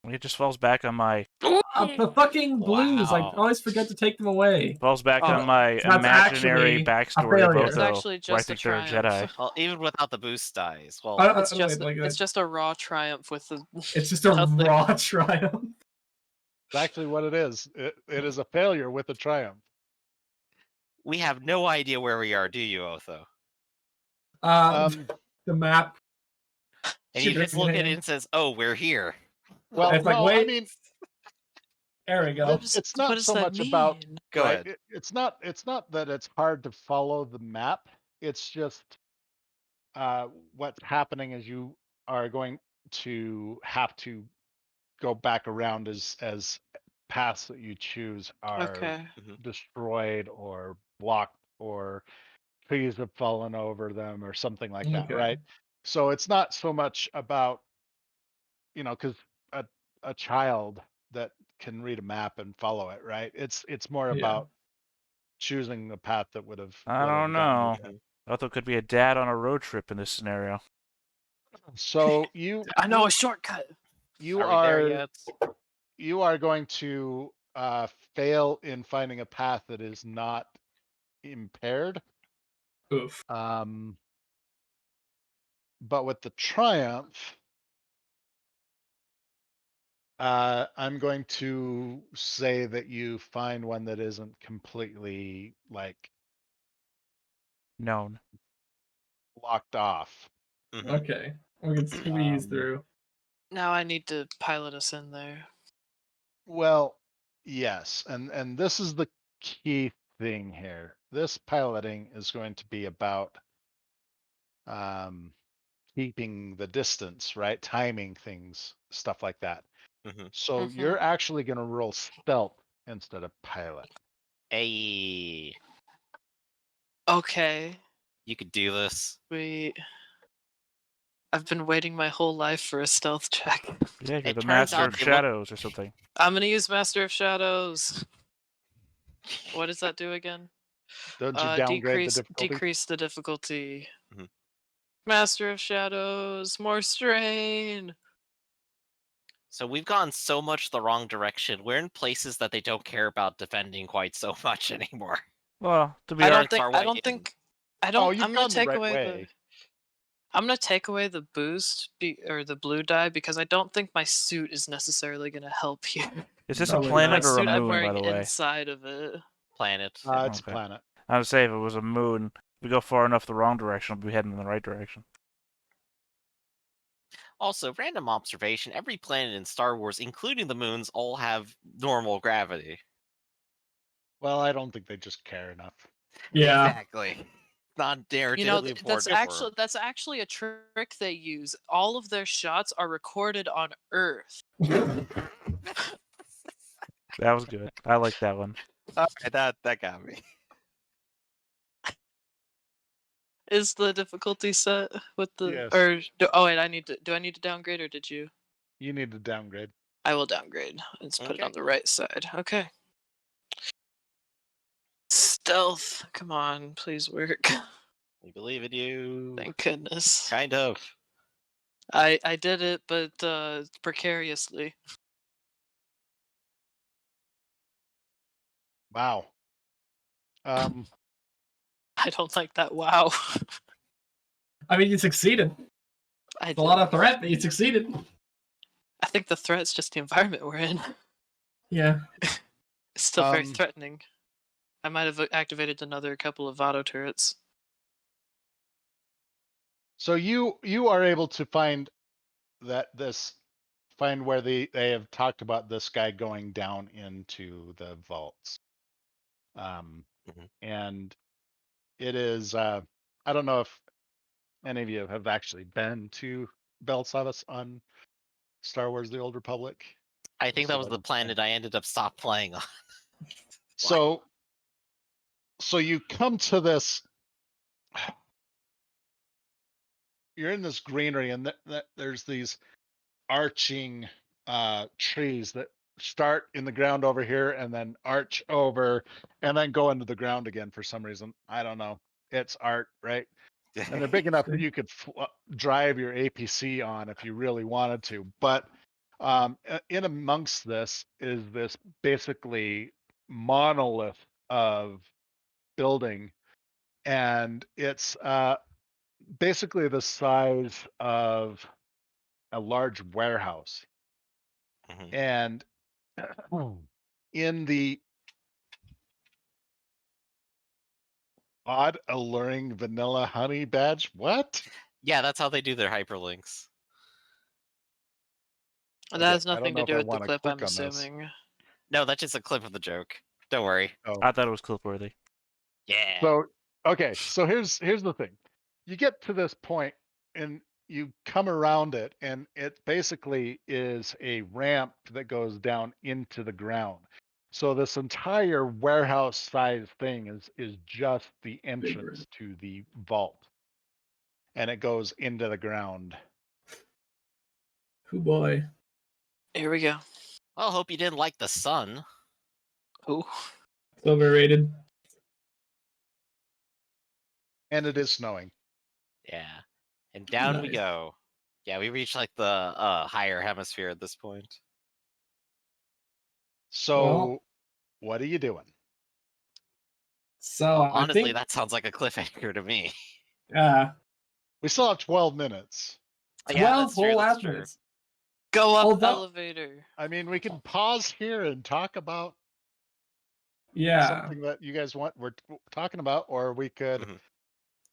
E: It just falls back on my
B: The fucking blues. I
C: Wow.
B: always forget to take them away.
E: falls back
B: Oh,
E: on my
B: so that's
E: imaginary
B: actually a
E: backstory of
B: failure.
D: It's
E: Otho.
D: actually
E: where I
D: just a
E: think they're a
D: triumph.
E: Jedi.
C: Well, even without the boost dice. Well,
D: It's just
B: like
D: it's just a raw triumph with the.
B: it's just a
D: nothing.
B: raw triumph.
A: It's actually what it is. It is a failure with a triumph.
C: we have no idea where we are, do you, Otho?
A: Um,
B: The map.
C: And you
B: Should
C: just
B: be
C: look at
B: named.
C: it and says, "Oh, we're here."
A: well,
B: It's like,
A: no, I
B: wait.
A: mean,
B: There we go.
A: it's not
D: What does
A: so
D: that
A: much about.
D: mean?
C: Go
A: Right,
C: ahead.
A: it's not that it's hard to follow the map. It's just what's happening as you are going to have to go back around as paths that you choose are
D: Okay.
A: destroyed or blocked or trees have fallen over them or something like that,
B: Okay.
A: right? So it's not so much about, because a child that can read a map and follow it, right? It's more
B: Yeah.
A: about choosing the path that would have.
E: I don't know.
A: There.
E: Otho could be a dad on a road trip in this scenario.
A: So
D: I know a shortcut.
A: you
C: Are we there
A: are
C: yet?
A: you are going to fail in finding a path that is not impaired.
B: Oof.
A: But with the triumph, I'm going to say that you find one that isn't completely like
E: Known.
A: locked off.
B: Okay. We can squeeze
A: Um,
B: through.
D: Now I need to pilot us in there.
A: Well, yes, and this is the key thing here. This piloting is going to be about keeping the distance, right? Timing things, stuff like that. So
D: Mhm.
A: you're actually going to roll stealth instead of pilot.
C: Hey,
D: Okay.
C: you could do this.
D: Wait. I've been waiting my whole life for a stealth check.
E: Yeah, you're
C: It
E: the
C: turns
E: master
C: out
E: of
C: they look-
E: shadows or something.
D: I'm gonna use Master of Shadows. What does that do again?
A: Don't you downgrade the
D: Decrease
A: difficulty?
D: decrease the difficulty.
C: Mhm.
D: Master of Shadows, more strain.
C: So we've gone so much the wrong direction. We're in places that they don't care about defending quite so much anymore.
E: Well, to be
D: I
E: honest,
D: don't think
C: our
D: I
C: way
D: don't
C: in.
D: think I
A: Oh,
D: don't
A: you've
D: I'm gonna
A: gone the
D: take
A: right
D: away
A: way.
D: I'm gonna take away the boost or the blue die because I don't think my suit is necessarily gonna help here.
E: is this a
B: Probably
E: planet
B: not.
E: or a
D: Suit I'm
E: moon, by
D: wearing
E: the way?
D: inside of it.
C: Planet.
A: It's a
E: Okay.
A: planet.
E: I would say if it was a moon, if we go far enough the wrong direction, we'll be heading in the right direction.
C: Also, random observation, every planet in Star Wars, including the moons, all have normal gravity.
A: Well, I don't think they just care enough.
B: Yeah.
C: Exactly. Not narratively important.
D: That's actually a trick they use. All of their shots are recorded on Earth.
E: That was good. I like that one.
C: Alright, that got me.
D: Is the difficulty set with the
A: Yes.
D: oh wait, do I need to downgrade or did you?
A: You need to downgrade.
D: I will downgrade. Let's put it on
C: Okay.
D: the right side. Okay. Stealth. Come on, please work.
C: We believe in you.
D: Thank goodness.
C: Kind of.
D: I did it, but precariously.
A: Wow.
D: I don't like that. Wow.
B: I mean, you succeeded.
D: I
B: It's a lot of threat, but you succeeded.
D: I think the threat's just the environment we're in.
B: Yeah.
D: It's still very
A: Um,
D: threatening. I might have activated another couple of auto turrets.
A: So you are able to find where they have talked about this guy going down into the vaults. And it is I don't know if any of you have actually been to Belsavis on Star Wars: The Old Republic.
C: I think that
A: So
C: was
A: I
C: the
A: don't
C: planet I ended up stop playing on.
A: So you come to this. You're in this greenery, and there's these arching trees that start in the ground over here and then arch over and then go into the ground again for some reason. I don't know. It's art, right? And they're big enough that you could drive your APC on if you really wanted to. But in amongst this is this basically monolith of building, and it's basically the size of a large warehouse. And in the odd, alluring vanilla honey badge, what?
C: Yeah, that's how they do their hyperlinks.
D: That
A: Okay,
D: has
A: I don't
D: nothing
A: know
D: to
A: if
D: do
A: I
D: with the
A: wanna
D: clip,
A: click
D: I'm
A: on this.
D: assuming.
C: No, that's just a clip of the joke. Don't worry.
A: Oh.
E: I thought it was clip-worthy.
C: Yeah.
A: So okay, so here's the thing. You get to this point, and you come around it, and it basically is a ramp that goes down into the ground. So this entire warehouse size thing is just the entrance to the vault, and it goes into the ground.
B: Oh boy.
D: Here we go.
C: Well, hope you didn't like the sun.
D: Ooh.
B: It's overrated.
A: And it is snowing.
C: Yeah. And down we
B: Nice.
C: go. Yeah, we reached like the higher hemisphere at this point.
A: So
B: Well-
A: what are you doing?
B: So I
C: Honestly,
B: think
C: that sounds like a cliffhanger to me.
A: We still have 12 minutes.
B: 12 whole ass minutes.
D: Go up
B: Although-
D: elevator.
A: I mean, we can pause here and talk about
B: Yeah.
A: something that you guys we're talking about, or we could
C: Mhm.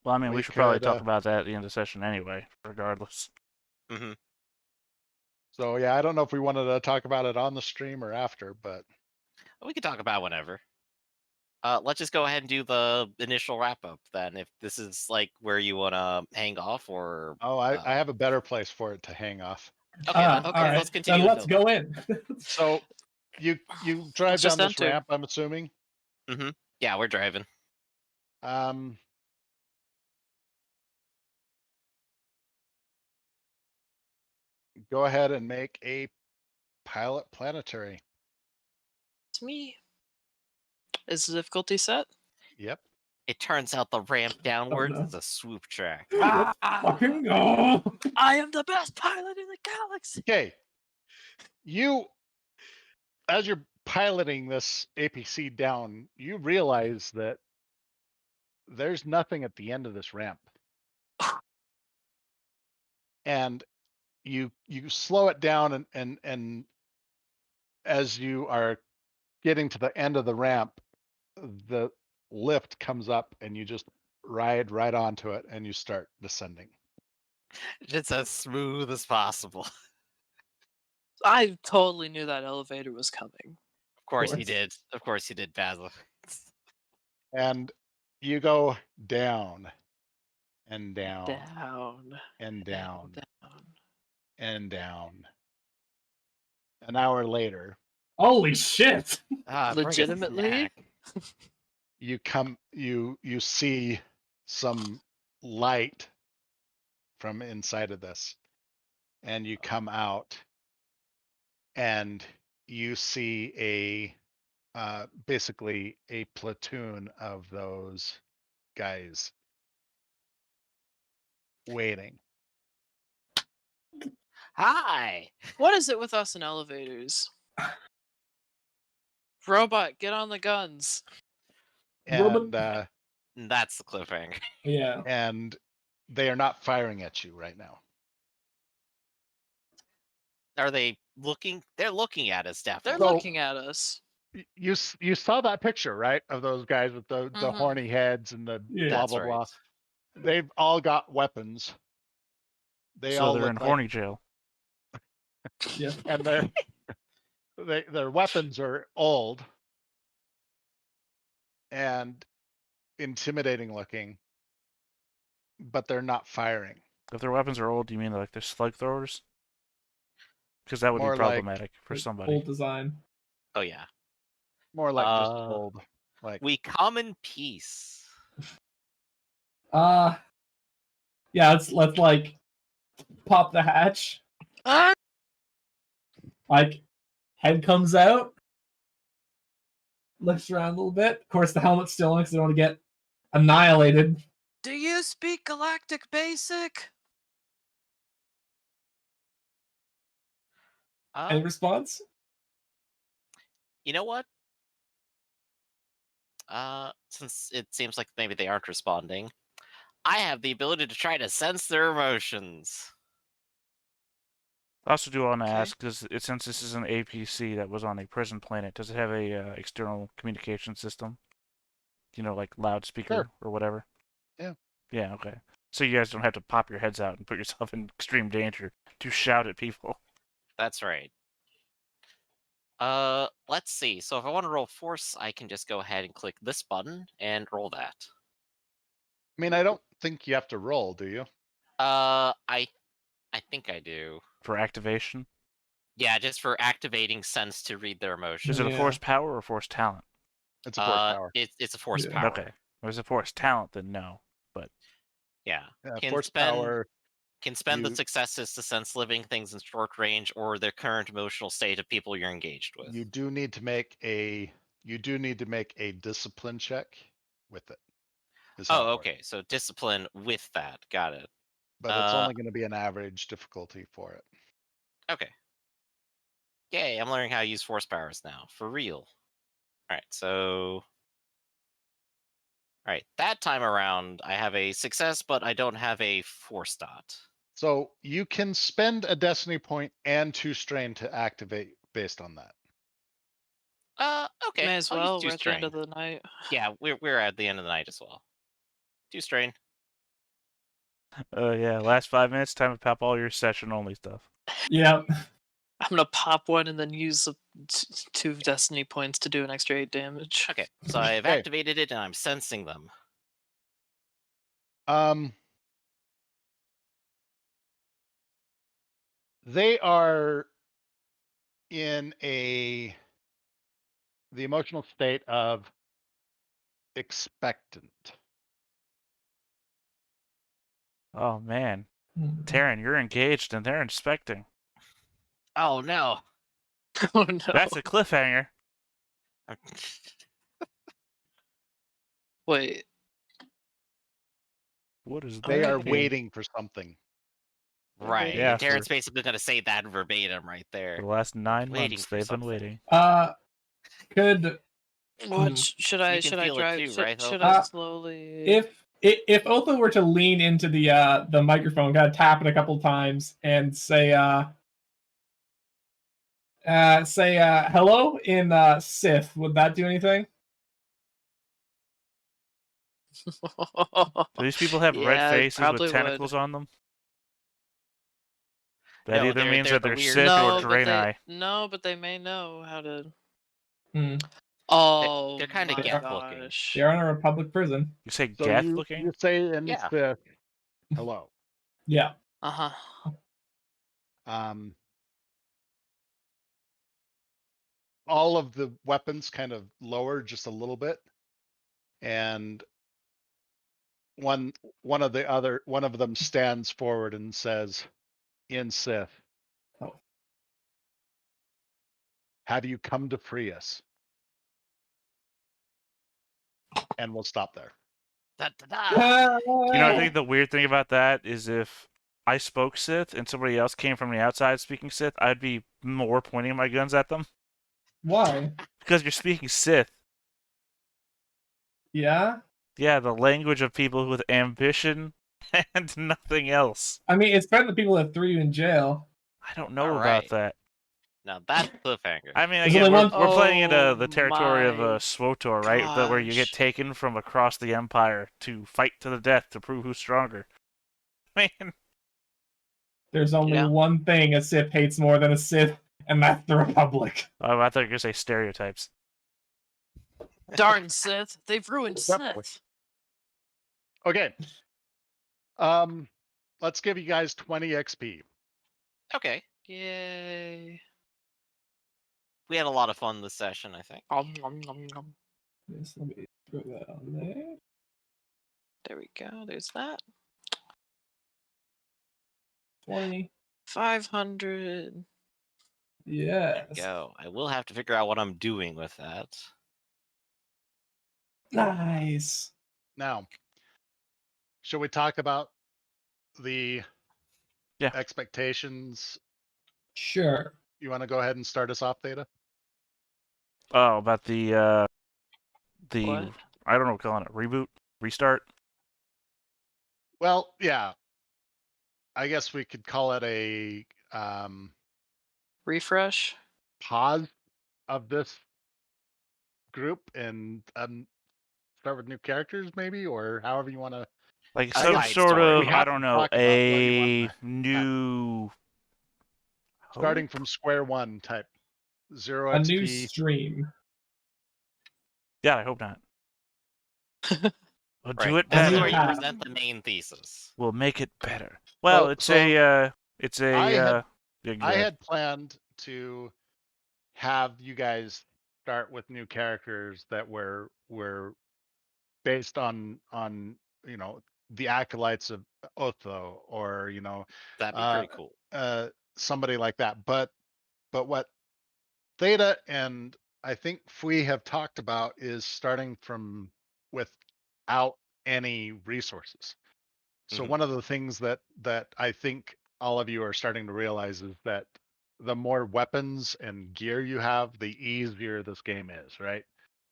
E: Well, I mean, we
A: We
E: should probably
A: could,
E: talk about that at the end of the session anyway, regardless.
C: Hmm.
A: So yeah, I don't know if we wanted to talk about it on the stream or after, but
C: We can talk about whenever. Let's just go ahead and do the initial wrap up then. If this is like where you want to hang off, or
A: I have a better place for it to hang off.
C: okay, then,
D: okay,
B: all right.
C: let's continue.
B: Then let's go in.
A: So you drive
D: Let's
A: down
D: just
A: this
D: enter.
A: ramp, I'm assuming.
C: Yeah, we're driving.
A: Go ahead and make a pilot planetary.
D: It's me. Is the difficulty set?
A: Yep.
C: It turns out the ramp downwards
B: no.
C: is a swoop track.
B: Fucking go.
D: I am the best pilot in the galaxy.
A: Okay. You, as you're piloting this APC down, you realize that there's nothing at the end of this ramp. And you slow it down, and as you are getting to the end of the ramp, the lift comes up and you just ride right onto it and you start descending.
C: It's as smooth as possible.
D: I totally knew that elevator was coming.
C: Of course you
B: course.
C: did. Of course you did, Basil.
A: And you go down and down
D: Down.
A: and down
D: Down.
A: and down. An hour later,
B: Holy shit.
C: Bring a
D: Legitimately?
C: snack.
A: you see some light from inside of this, and you come out and you see basically a platoon of those guys waiting.
C: Hi.
D: What is it with us in elevators? Robot, get on the guns.
A: And
C: That's the cliffhanger.
B: Yeah.
A: and they are not firing at you right now.
C: Are they looking? They're looking at us,
D: They're
C: definitely.
A: So-
D: looking at us.
A: You saw that picture, right, of those guys with the
D: Mhm.
A: horny heads and the
B: Yeah.
A: blah
C: That's
A: blah
C: right.
A: blah. They've all got weapons. They
E: So
A: all
E: they're
A: look
E: in
A: like,
E: horny jail.
B: Yeah.
A: and their weapons are old and intimidating looking, but they're not firing.
E: If their weapons are old, do you mean like they're slug throwers? Because that would
A: More
E: be
A: like-
E: problematic for
B: Like,
E: somebody.
B: Old design.
C: Oh yeah.
A: More like just
C: Uh,
A: old. Like
C: We come in peace.
B: Yeah, let's like pop the hatch.
D: Ah!
B: Like head comes out. Looks around a little bit. Of course the helmet's still on because they don't want to get annihilated.
D: Do you speak Galactic Basic?
B: Any response?
C: You know what? Since it seems like maybe they aren't responding, I have the ability to try to sense their emotions.
E: I also do want to
D: Okay.
E: ask, because since this is an APC that was on a prison planet, does it have a external communication system? You know, like loudspeaker
A: Sure.
E: or whatever?
A: Yeah.
E: Yeah, okay. So you guys don't have to pop your heads out and put yourself in extreme danger to shout at people.
C: That's right. Let's see. So if I want to roll force, I can just go ahead and click this button and roll that.
A: I mean, I don't think you have to roll, do you?
C: I I think I do.
E: for activation?
C: Yeah, just for activating sense to read their emotions.
E: Is it a
B: Yeah.
E: force power or force talent?
A: It's a force power.
C: It's a force
B: Yeah.
C: power.
E: Okay. If it's a force talent, then no.
C: Yeah.
A: Yeah, force power.
C: Can spend the
A: you-
C: successes to sense living things in short range or the current emotional state of people you're engaged with.
A: You do need to make a discipline check with it. is how it
C: Oh,
A: works.
C: okay. So discipline with that. Got it.
A: But it's only going to be an average difficulty for it.
C: Okay. Yay, I'm learning how to use force powers now. For real. Alright, so... Alright, that time around, I have a success, but I don't have a force dot.
A: So you can spend a destiny point and 2 strain to activate based on that.
C: Okay.
D: May as
C: I'll
D: well.
C: use 2
D: We're at the
C: strain.
D: end of the night.
C: Yeah, we're at the end of the night as well. 2 strain.
E: Yeah, last 5 minutes, time to pop all your session only stuff.
B: Yep.
D: I'm gonna pop one and then use 2 destiny points to do an extra 8 damage.
C: Okay, so I've
A: Okay.
C: activated it and I'm sensing them.
A: They are in the emotional state of expectant.
E: Oh man,
B: Hmm.
E: Taryn, you're engaged and they're inspecting.
C: Oh no!
D: Oh no.
E: That's a cliffhanger.
D: Wait.
E: What is
A: They
E: that?
A: are
B: Okay.
A: waiting for something.
C: Right,
E: Yeah,
C: Darren's basically gonna say that verbatim right
E: For
C: there.
E: the last 9
C: Waiting
E: months,
C: for
E: they've
C: something.
E: been waiting.
B: Could
D: What
B: Hmm.
D: should
C: You
D: I
C: can
D: should I
C: feel it
D: drive?
C: too,
D: should
C: right,
D: should
B: Otho?
D: I slowly?
B: if Otho were to lean into the microphone, kind of tap it a couple times, and say hello in Sith, would that do anything?
E: Do these people have red
D: Yeah, it
E: faces with
D: probably would.
E: tentacles on them? That
C: No,
E: either
C: they're-
E: means
C: they're
E: that
C: the
E: they're
C: weird-
E: Sith or
D: No, but
E: Draenei.
D: but they may know how to.
B: Hmm.
D: Oh,
C: they're kinda
D: my
C: Geth-looking.
D: gosh.
B: They're in a Republic prison.
E: You say
A: So
E: Geth
A: you
E: looking?
A: say in
C: Yeah.
A: Sith, hello.
B: Yeah.
D: Uh-huh.
A: All of the weapons kind of lower just a little bit, and one of them stands forward and says, in Sith,
B: Oh.
A: have you come to free us? And we'll stop there.
C: Da-da-da!
E: You know, I think the weird thing about that is if I spoke Sith and somebody else came from the outside speaking Sith, I'd be more pointing my guns at them.
B: Why?
E: Because you're speaking Sith.
B: Yeah.
E: Yeah, the language of people with ambition and nothing else.
B: I mean, it's better than people that threw you in jail.
E: I don't know
C: Alright.
E: about that.
C: Now that's cliffhanger.
E: I mean,
B: There's
E: again,
B: only
E: we're playing in
D: Oh
E: the territory of
D: my
E: SWTOR, right? Where you get
D: gosh.
E: taken from across the Empire to fight to the death to prove who's stronger. Man,
B: There's only
D: Yeah.
B: one thing a Sith hates more than a Sith, and that's the Republic.
E: oh, I thought you were going to say stereotypes.
D: Darn Sith. They've ruined
A: Definitely.
D: Sith.
A: Okay. Let's give you guys 20 XP.
C: Okay.
D: Yay.
C: We had a lot of fun this session, I think.
D: Nom, nom, nom.
B: Yes, let me throw that on there.
D: There we go. There's that.
B: 20.
D: 500.
B: Yes.
C: Go. I will have to figure out what I'm doing with that.
B: Nice.
A: Now, shall we talk about the expectations?
B: Sure.
A: You want to go ahead and start us off, Theta?
E: Oh, about the
D: What?
E: I don't know what we're calling it, reboot, restart.
A: Well, yeah. I guess we could call it a
D: Refresh.
A: pause of this group and start with new characters, maybe, or however you want to.
E: Like
C: A
E: some
C: side
E: sort
C: story.
E: of,
A: We have
E: I
A: to
E: don't know,
A: talk about what you
E: a
A: want
E: new
A: Starting
E: hope?
A: from square one type. 0
B: A
A: XP.
B: new stream.
E: Yeah, I hope not. We'll do
C: Right.
E: it
C: This is
E: better.
C: where you
B: Yeah.
C: present the main thesis.
E: We'll make it better. Well,
A: So-
E: it's
A: so-
E: a It's a.
A: I had-
E: yeah, go
A: I
E: ahead.
A: had planned to have you guys start with new characters that were based on the acolytes of Otho, or
C: That'd be
A: uh
C: pretty cool.
A: somebody like that. But what Theta and I think Fui have talked about is starting from without any resources. So
C: Mhm.
A: one of the things that I think all of you are starting to realize is that the more weapons and gear you have, the easier this game is, right?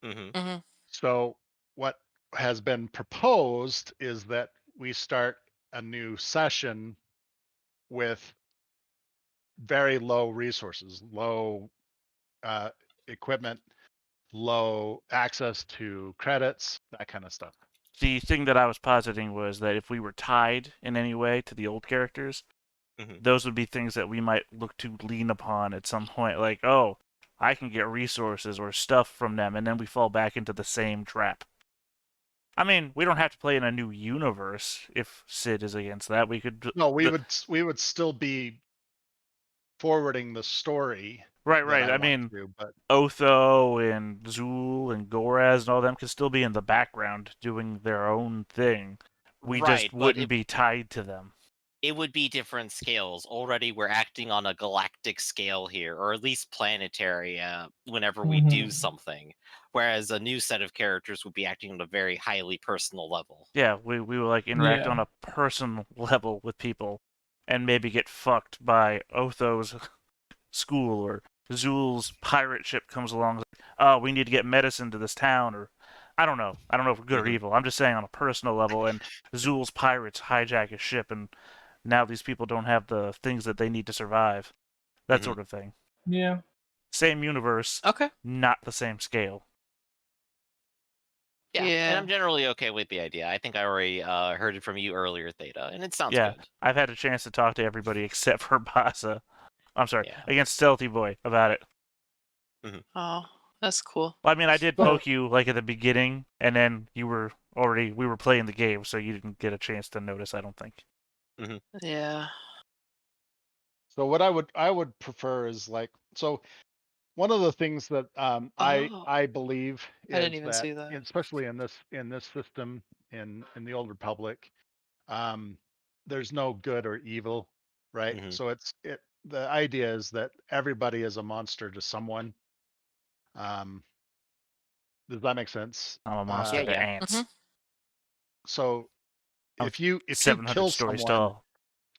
C: Mhm.
D: Hmm.
A: So what has been proposed is that we start a new session with very low resources, low uh, equipment, low access to credits, that kind of stuff.
E: The thing that I was positing was that if we were tied in any way to the old characters,
C: Mhm.
E: those would be things that we might look to lean upon at some point. Like, oh, I can get resources or stuff from them, and then we fall back into the same trap. I mean, we don't have to play in a new universe if Sid is against that. We could.
A: No, we would still be forwarding the story
E: Right,
A: that
E: right.
A: I
E: I
A: want
E: mean,
A: to, but
E: Otho and Zool and Goraz and all them could still be in the background doing their own thing. We
C: Right,
E: just
C: but
E: wouldn't be tied to them.
C: it would be different scales. Already, we're acting on a galactic scale here, or at least planetary. Whenever we do
B: Mhm.
C: something, whereas a new set of characters would be acting on a very highly personal level.
E: Yeah, we will like interact
B: Yeah.
E: on a personal level with people and maybe get fucked by Otho's school or Zool's pirate ship comes along. Like, oh, we need to get medicine to this town, or I don't know. I don't know if we're good or
C: Mhm.
E: evil. I'm just saying on a personal level. And Zool's pirates hijack his ship, and now these people don't have the things that they need to survive. That
C: Mhm.
E: sort of thing.
B: Yeah.
E: Same universe,
D: Okay.
E: not the same scale.
C: Yeah,
D: Yeah.
C: and I'm generally okay with the idea. I think I already heard it from you earlier, Theta, and it sounds
E: Yeah,
C: good.
E: I've had a chance to talk to everybody except for Basa. I'm sorry,
C: Yeah.
E: against Stealthy Boy about it.
D: Oh, that's cool.
E: Well, I mean, I did
A: So-
E: poke you like at the beginning, and then we were playing the game, so you didn't get a chance to notice. I don't think.
D: Yeah.
A: So what I would prefer is one of the things that
D: Oh.
A: I believe
D: I didn't
A: is
D: even
A: that,
D: see that.
A: especially in this system in the Old Republic, um, there's no good or evil, right?
C: Mhm.
A: So the idea is that everybody is a monster to someone. Um, does that make sense?
E: I'm a monster
C: Yeah,
E: to
C: yeah.
E: ants.
D: Mhm.
A: So
E: I'm
A: if you
E: 700
A: kill
E: stories
A: someone,
E: tall.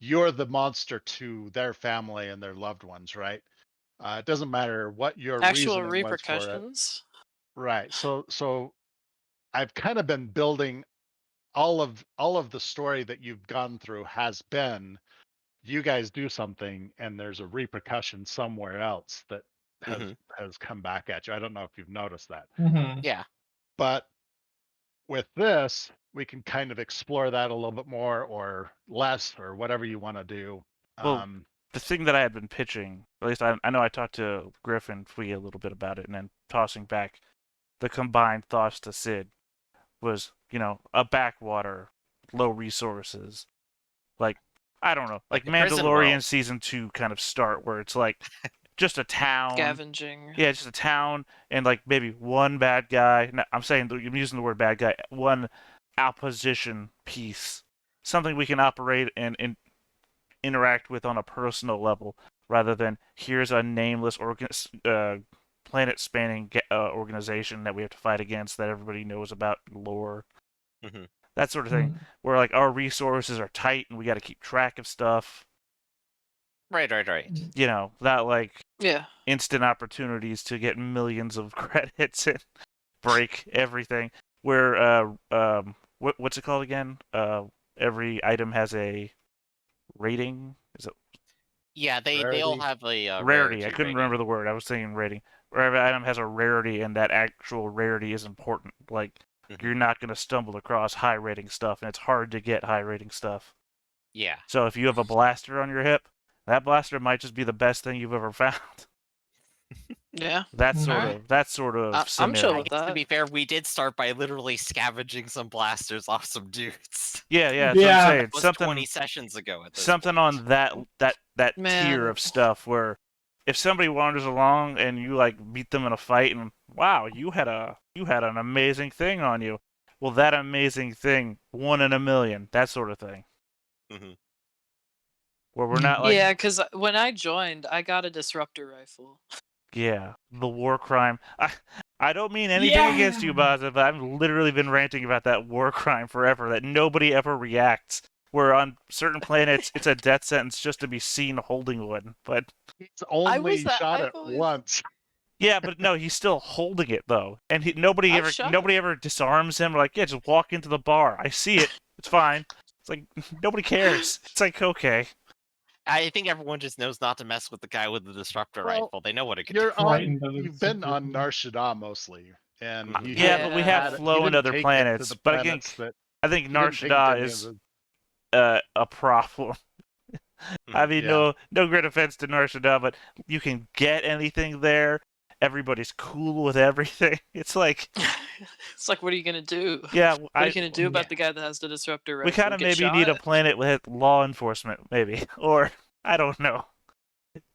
A: you're the monster to their family and their loved ones, right? It doesn't matter what your
D: Actual
A: reasoning was for it.
D: repercussions.
A: Right. So I've kind of been building all of the story that you've gone through has been you guys do something and there's a repercussion somewhere else that has
C: Mhm.
A: has come back at you. I don't know if you've noticed that.
B: Hmm.
C: Yeah.
A: But with this, we can kind of explore that a little bit more or less or whatever you want to do.
E: Well,
A: Um,
E: the thing that I had been pitching, at least I know I talked to Griffin Fee a little bit about it, and then tossing back the combined thoughts to Sid was, a backwater, low resources, like I don't know,
C: Like
E: like
C: the prison
E: Mandalorian
C: world.
E: season 2 kind of start where it's like just a town.
D: Scavenging.
E: Yeah, just a town and like maybe one bad guy. No, I'm using the word bad guy. One opposition piece, something we can operate and interact with on a personal level, rather than here's a nameless planet-spanning organization that we have to fight against that everybody knows about lore.
C: Mhm.
E: That sort of thing, where like our resources are tight and we got to keep track of stuff.
C: Right.
E: That like
D: Yeah.
E: instant opportunities to get millions of credits and break everything. Where what's it called again? Every item has a rating. Is it
C: Yeah, they all
A: Rarity.
C: have a
E: rarity? I couldn't
C: rating.
E: remember the word. I was thinking rating. Where every item has a rarity, and that actual rarity is important. Like
C: Mhm.
E: you're not going to stumble across high rating stuff, and it's hard to get high rating stuff.
C: Yeah.
E: So if you have a blaster on your hip, that blaster might just be the best thing you've ever found.
D: Yeah.
E: That
B: Mhm.
E: sort
D: Alright.
E: of that sort of
D: I'm chill
E: scenario.
D: with
C: To
D: that.
C: be fair, we did start by literally scavenging some blasters off some dudes.
E: Yeah, that's what
B: Yeah.
E: I'm
C: That
E: saying.
C: was
E: Something
C: 20 sessions ago at this
E: something
C: point.
E: on that tier
D: Man.
E: of stuff where if somebody wanders along and you like beat them in a fight and wow, you had an amazing thing on you. Well, that amazing thing, 1 in a million, that sort of thing.
C: Mhm.
E: Where we're not like,
D: Yeah, because when I joined, I got a disruptor rifle.
E: yeah, the war crime. I don't mean anything against you, Baza, but I've literally been ranting about that war crime forever, that nobody ever reacts. Where on certain planets, it's a death sentence just to be seen holding one. But
A: He's only
D: that-
A: shot
D: I've
A: it
D: always-
A: once.
E: yeah, but no, he's still holding it though, and nobody
D: I've shot
E: ever disarms him. Like, yeah, just walk into the bar. I see it. It's fine. It's like nobody cares. It's like okay.
C: I think everyone just knows not to mess with the guy with the disruptor
A: Well,
C: rifle. They know what it can
A: You're
C: do.
B: Frightened
A: on.
B: of the
A: You've been on
B: super-
A: Nar Shaddaa mostly, and you
E: Yeah,
A: haven't
E: but we
D: Yeah.
E: have
A: had-
E: flow
A: you
E: in
A: didn't
E: other
A: take it to
E: planets.
A: the
E: But again,
A: planets that
E: I think
A: you
E: Nar
A: didn't take it to
E: Shaddaa
A: any of
E: is
A: the-
E: a problem. I mean,
A: yeah.
E: no great offense to Nar Shaddaa, but you can get anything there. Everybody's cool with everything. It's like,
D: It's like, what are you gonna do?
E: yeah,
D: What are you gonna do about the guy that has the disruptor rifle?
E: we kind of
D: Get
E: maybe need a
D: shot?
E: planet with law enforcement, maybe, or I don't know,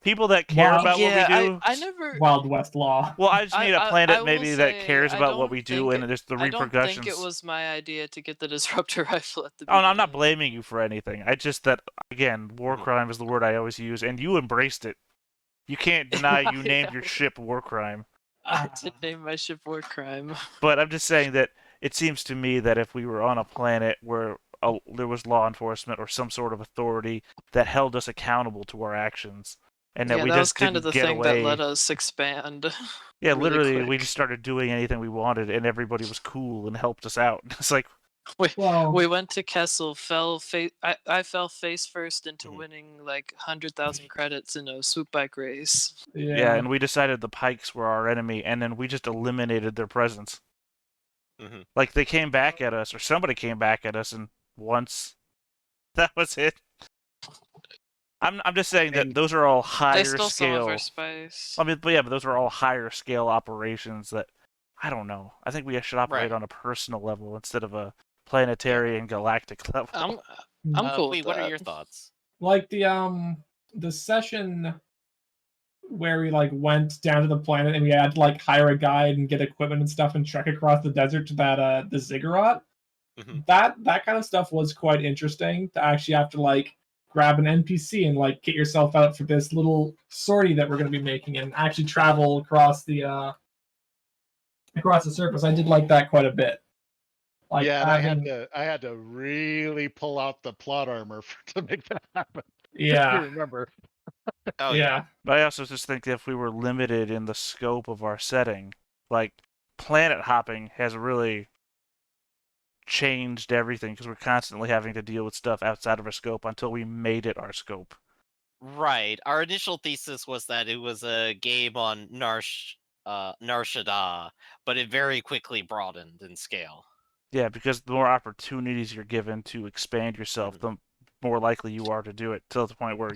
E: people that care
B: Well,
E: about what we do.
D: I never.
B: Wild West law.
E: Well, I just need a
D: I
E: planet
D: will
E: maybe that
D: say,
E: cares
D: I
E: about what
D: don't
E: we do,
D: think
E: and there's the
D: I don't
E: repercussions.
D: think it was my idea to get the disruptor rifle at the
E: Oh,
D: beginning.
E: no, I'm not blaming you for anything. I just that again, war crime is the word I always use, and you embraced it. You can't deny you named your ship war crime.
D: I did name my ship war crime.
E: But I'm just saying that it seems to me that if we were on a planet where there was law enforcement or some sort of authority that held us accountable to our actions, and that
D: Yeah,
E: we
D: that was
E: just
D: kind
E: didn't
D: of the
E: get
D: thing
E: away.
D: that let us expand.
E: Yeah,
D: really
E: literally, we
D: quick.
E: just started doing anything we wanted, and everybody was cool and helped us out. It's like,
B: Well,
D: We went to Kessel, I fell face first into
E: Mhm.
D: winning like 100,000 credits in a swoop bike race.
E: yeah, and we decided the Pikes were our enemy, and then we just eliminated their presence.
C: Mhm.
E: Like they came back at us, or somebody came back at us, and once that was it. I'm just saying that
A: And
E: those are all
D: They
E: higher
D: stole some of
E: scale.
D: our spice.
E: I mean, but yeah, but those are all higher scale operations that I don't know. I think we should operate
C: Right.
E: on a personal level instead of a planetary and galactic level.
D: I'm cool
C: Lee,
D: with
C: what
D: that.
C: are your thoughts?
B: like the session where we like went down to the planet and we had to like hire a guide and get equipment and stuff and trek across the desert to that the ziggurat.
C: Mhm.
B: That kind of stuff was quite interesting to actually have to like grab an NPC and like get yourself out for this little sortie that we're going to be making and actually travel across the surface. I did like that quite a bit. Like
A: yeah, and
B: having,
A: I had to really pull out the plot armor to make that happen.
B: yeah,
A: You remember?
C: Oh
B: yeah.
E: But I also just think that if we were limited in the scope of our setting, like planet hopping has really changed everything because we're constantly having to deal with stuff outside of our scope until we made it our scope.
C: Right. Our initial thesis was that it was a game on Nar Shaddaa, but it very quickly broadened in scale.
E: Yeah, because the more opportunities you're given to expand yourself, the more likely you are to do it till the point where,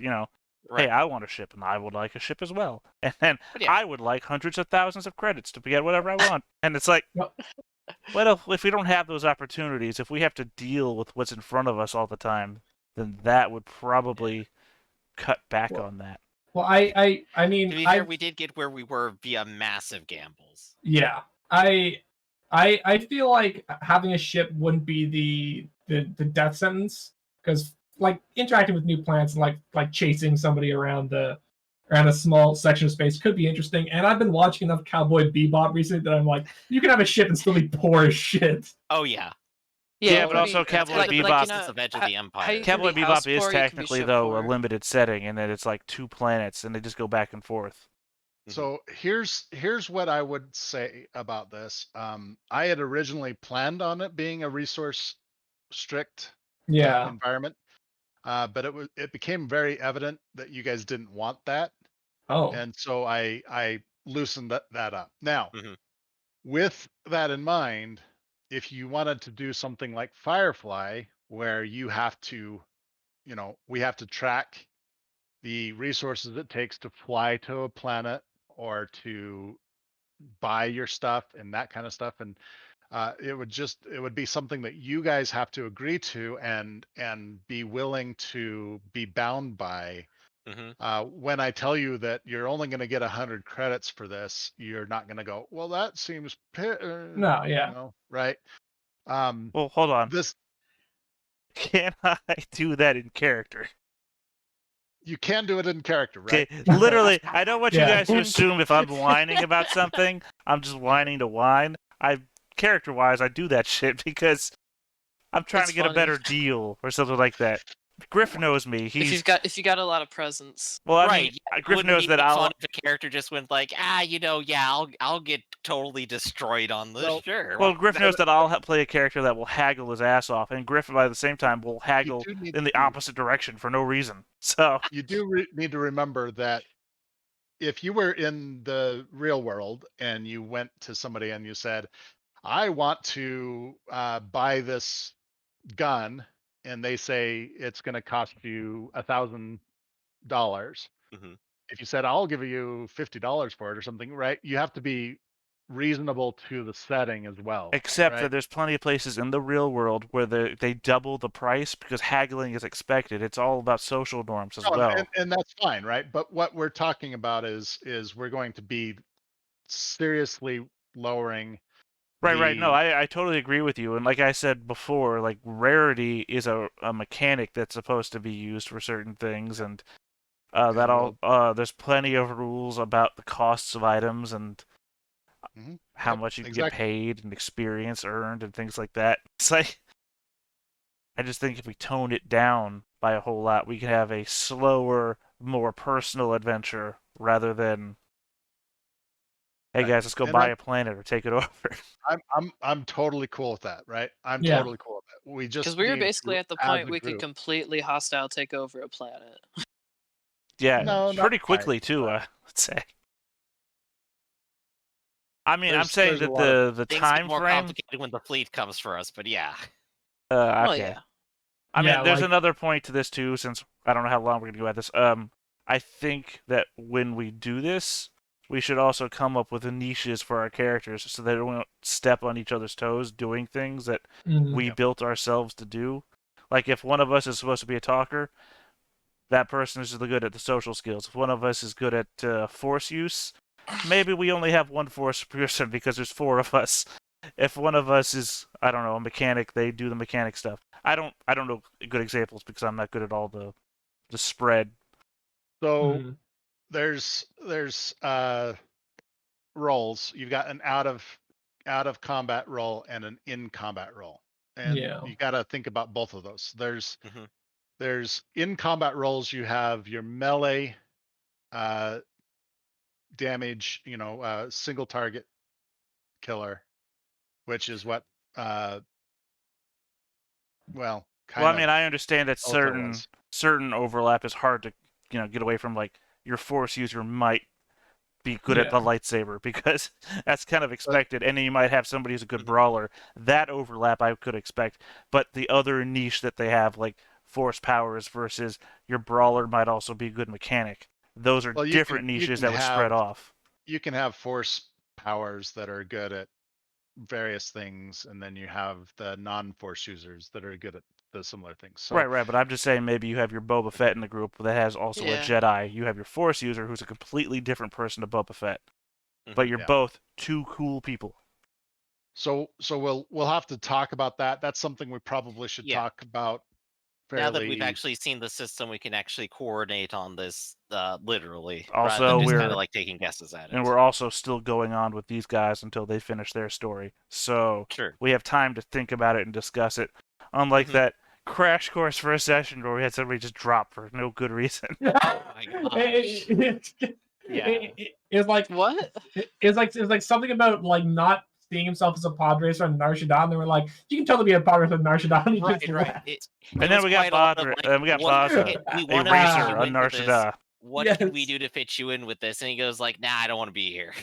C: Right.
E: hey, I want a ship and I would like a ship as well. And then
C: But yeah.
E: I would like hundreds of thousands of credits to get whatever I want. And it's like,
B: Well-
E: well, if we don't have those opportunities, if we have to deal with what's in front of us all the time, then that would probably cut back
B: Well,
E: on that.
B: Well, I mean,
C: To be fair, we did get where we were via massive gambles.
B: yeah, I feel like having a ship wouldn't be the death sentence because like interacting with new planets and like chasing somebody around a small section of space could be interesting. And I've been watching enough Cowboy Bebop recently that I'm like, you can have a ship and still be poor as shit.
C: Oh yeah.
E: Yeah, but
D: what
E: also
D: do you-
E: Cowboy
C: Like,
E: Bebop-
C: like, it's the Edge of the
D: how
C: Empire.
D: you can
E: Cowboy
D: be house
E: Bebop is
D: poor, you can be
E: technically,
D: ship
E: though, a
D: poor.
E: limited setting, and then it's like 2 planets, and they just go back and forth.
A: So here's what I would say about this. I had originally planned on it being a resource strict
B: Yeah.
A: environment, but it became very evident that you guys didn't want that,
B: Oh.
A: and so I loosened that up. Now,
C: Mhm.
A: with that in mind, if you wanted to do something like Firefly, where you have to, we have to track the resources it takes to fly to a planet or to buy your stuff and that kind of stuff. And it would be something that you guys have to agree to and be willing to be bound by. When I tell you that you're only going to get 100 credits for this, you're not going to go, well, that seems
B: No, yeah.
A: you know, right?
E: Well, hold on.
A: This
E: Can I do that in character?
A: you can do it in character, right?
E: Okay, literally, I don't want you
B: Yeah.
E: guys to assume if I'm whining about something, I'm just whining to whine. Character-wise, I do that shit because I'm trying
D: It's
E: to get a
D: funny.
E: better deal or something like that. Griff knows me.
D: If you've got a lot of presents.
E: Well, I
C: right.
E: mean,
C: Yeah,
E: Griff
C: wouldn't
E: knows
C: be
E: that
C: fun
E: I'll.
C: if a character just went like, I'll get totally destroyed on this.
A: Well-
C: Sure.
E: Well, Griff knows that I'll play a character that will haggle his ass off, and Griff, by the same time, will haggle
A: do need
E: in the
A: to-
E: opposite direction for no reason. So
A: You do need to remember that if you were in the real world and you went to somebody and you said, I want to buy this gun, and they say it's going to cost you $1,000.
C: Mhm.
A: If you said, I'll give you $50 for it or something, right? You have to be reasonable to the setting as well.
E: except
A: right?
E: that there's plenty of places in the real world where they double the price because haggling is expected. It's all about social norms as
A: Oh,
E: well.
A: and that's fine, right? But what we're talking about is we're going to be seriously lowering.
E: Right. No,
A: the-
E: I totally agree with you. And like I said before, like rarity is a mechanic that's supposed to be used for certain things, and there's plenty of rules about the costs of items and
A: Mhm.
E: how
A: Yep,
E: much you can
A: exactly.
E: get paid and experience earned and things like that. It's like I just think if we tone it down by a whole lot, we can have a slower, more personal adventure rather than, hey
A: Right.
E: guys, let's go
A: And
E: buy
A: that-
E: a planet or take it over.
A: I'm totally cool with that, right? I'm
B: Yeah.
A: totally cool with that. We just
D: Because we were
A: need to,
D: basically at the
A: as
D: point
A: a
D: we could
A: group-
D: completely hostile take over a planet.
E: Yeah,
A: No, not
E: pretty
A: quite,
E: quickly too,
A: but-
E: I would say. I mean, I'm
A: There's-
E: saying
A: there's a
E: that
A: lot
E: the
C: Things
E: time
C: get more
E: frame.
C: complicated when the fleet comes for us, but yeah.
D: Well,
E: Okay.
D: yeah.
E: I mean,
B: Yeah,
E: there's
B: like-
E: another point to this too, since I don't know how long we're gonna go at this. I think that when we do this, we should also come up with niches for our characters so they don't step on each other's toes doing things that
B: Mhm.
E: we built ourselves to do. Like if one of us is supposed to be a talker, that person is good at the social skills. If one of us is good at force use, maybe we only have one force person because there's 4 of us. If one of us is, I don't know, a mechanic, they do the mechanic stuff. I don't know good examples because I'm not good at all the spread.
A: So
B: Mhm.
A: there's roles. You've got an out of combat role and an in combat role, and
B: Yeah.
A: you got to think about both of those.
C: Mhm.
A: There's in combat roles. You have your melee damage, single target killer, which is what well, kind
E: Well,
A: of.
E: I mean, I understand that
A: Otho was.
E: certain overlap is hard to get away from. Like your force user might be good at the
B: Yeah.
E: lightsaber because that's kind of expected, and then you might have somebody who's a good
C: Mhm.
E: brawler. That overlap I could expect, but the other niche that they have, like force powers versus your brawler, might also be a good mechanic. Those are
A: Well, you
E: different
A: can- you
E: niches
A: can
E: that would spread
A: have-
E: off.
A: You can have force powers that are good at various things, and then you have the non-force users that are good at the similar things. So
E: Right. But I'm just saying, maybe you have your Boba Fett in the group that has also
D: Yeah.
E: a Jedi. You have your Force user who's a completely different person to Boba Fett, but you're
A: Yeah.
E: both two cool people.
A: So we'll have to talk about that. That's something we probably should
C: Yeah.
A: talk about.
C: Now that we've
A: fairly-
C: actually seen the system, we can actually coordinate on this literally,
E: Also,
C: rather than just kind
E: we're-
C: of like taking guesses at it.
E: And we're also still going on with these guys until they finish their story. So
C: Sure.
E: we have time to think about it and discuss it. Unlike
C: Mhm.
E: that crash course for a session where we had somebody just drop for no good reason.
C: Oh my gosh. Yeah.
B: It's like
D: What?
B: it's like something about like not seeing himself as a pod racer on Nar Shaddaa, and they were like, you can totally be a pod racer on Nar Shaddaa. And he just
C: Right.
B: left.
E: And then we got Baza, we got
C: Baza,
E: Baza,
C: we
E: a
C: want to
E: racer on Nar Shaddaa.
C: What can we
B: Yes.
C: do to fit you in with this? And he goes like, "Nah, I don't want to be here."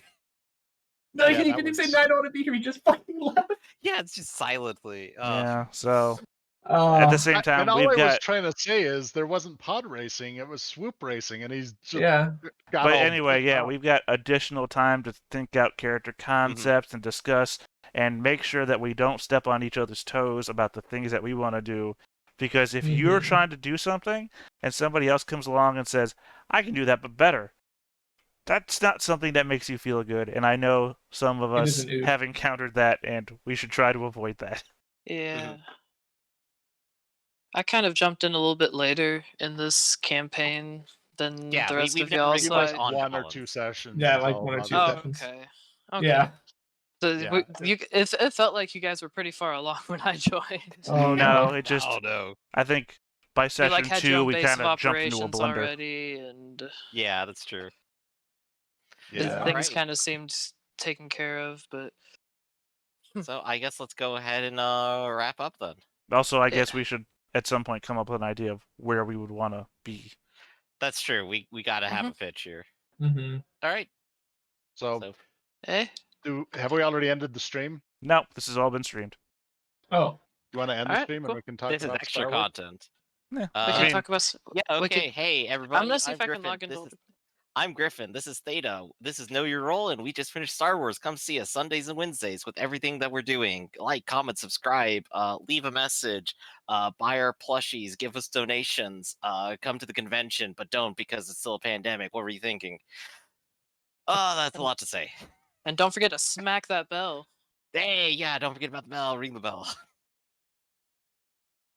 B: No,
A: Yeah,
B: he
A: that
B: didn't say
A: was-
B: no, I don't want to be here. He just fucking left.
C: Yeah, it's just silently.
E: Yeah, so At the same time,
A: and all
E: we've
A: I was
E: got.
A: trying to say is there wasn't pod racing; it was swoop racing, and he's just
B: yeah.
A: got
E: But
A: all
E: anyway,
A: pissed
E: yeah,
A: off.
E: we've got additional time to think out character concepts and discuss and make sure that we don't step on each other's toes about the things that we want to do. Because if you're
B: Mhm.
E: trying to do something and somebody else comes along and says, I can do that but better, that's not something that makes you feel good. And I know some of
B: It
E: us
B: isn't, oof.
E: have encountered that, and we should try to avoid that.
D: Yeah. I kind of jumped in a little bit later in this campaign than
C: Yeah,
D: the rest
C: we've
D: of
C: never
D: y'all,
C: really
D: so
C: touched
D: I...
C: on
A: one or
C: balance.
A: 2 sessions.
B: Yeah,
A: is
B: like
A: all
B: 1 or
A: about
B: 2
A: it.
D: Oh,
B: sessions.
D: okay. Okay.
B: Yeah.
D: So
A: Yeah.
D: it felt like you guys were pretty far along when I joined.
B: Oh
E: no,
B: no.
E: it just,
A: no.
E: I think by
D: We
E: session
D: like had your
E: 2,
D: own
E: we
D: base
E: kind
D: of
E: of jumped into a
D: operations
E: blender.
D: already, and
C: Yeah, that's true.
A: Yeah.
D: things
C: Alright.
D: kind of seemed taken care of. But
C: So I guess let's go ahead and wrap up then.
E: Also, I
D: Yeah.
E: guess we should at some point come up with an idea of where we would want to be.
C: That's true. We gotta have a pitch here.
B: Mm-hmm.
C: All right.
A: So,
C: So
A: have we already ended the stream?
E: No, this has all been streamed.
B: Oh.
A: You want to end the
D: Alright,
A: stream
D: cool.
A: and we can talk
C: this is
A: about
C: extra
A: Star Wars?
C: content.
E: Yeah,
D: we
E: I
D: can
E: mean,
D: talk about.
C: Yeah.
D: we
C: Okay.
D: could-
C: Hey, everybody.
D: I'm gonna see
C: I'm
D: if I
C: Griffin.
D: can log into.
C: I'm Griffin. This is Theta. This is Know Your Role, and we just finished Star Wars. Come see us Sundays and Wednesdays with everything that we're doing. Like, comment, subscribe, leave a message, buy our plushies, give us donations, come to the convention, but don't because it's still a pandemic. What were you thinking? Oh, that's a lot to say.
D: And don't forget to smack that bell.
C: Hey, yeah, don't forget about the bell. Ring the bell.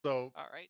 A: So
C: All right.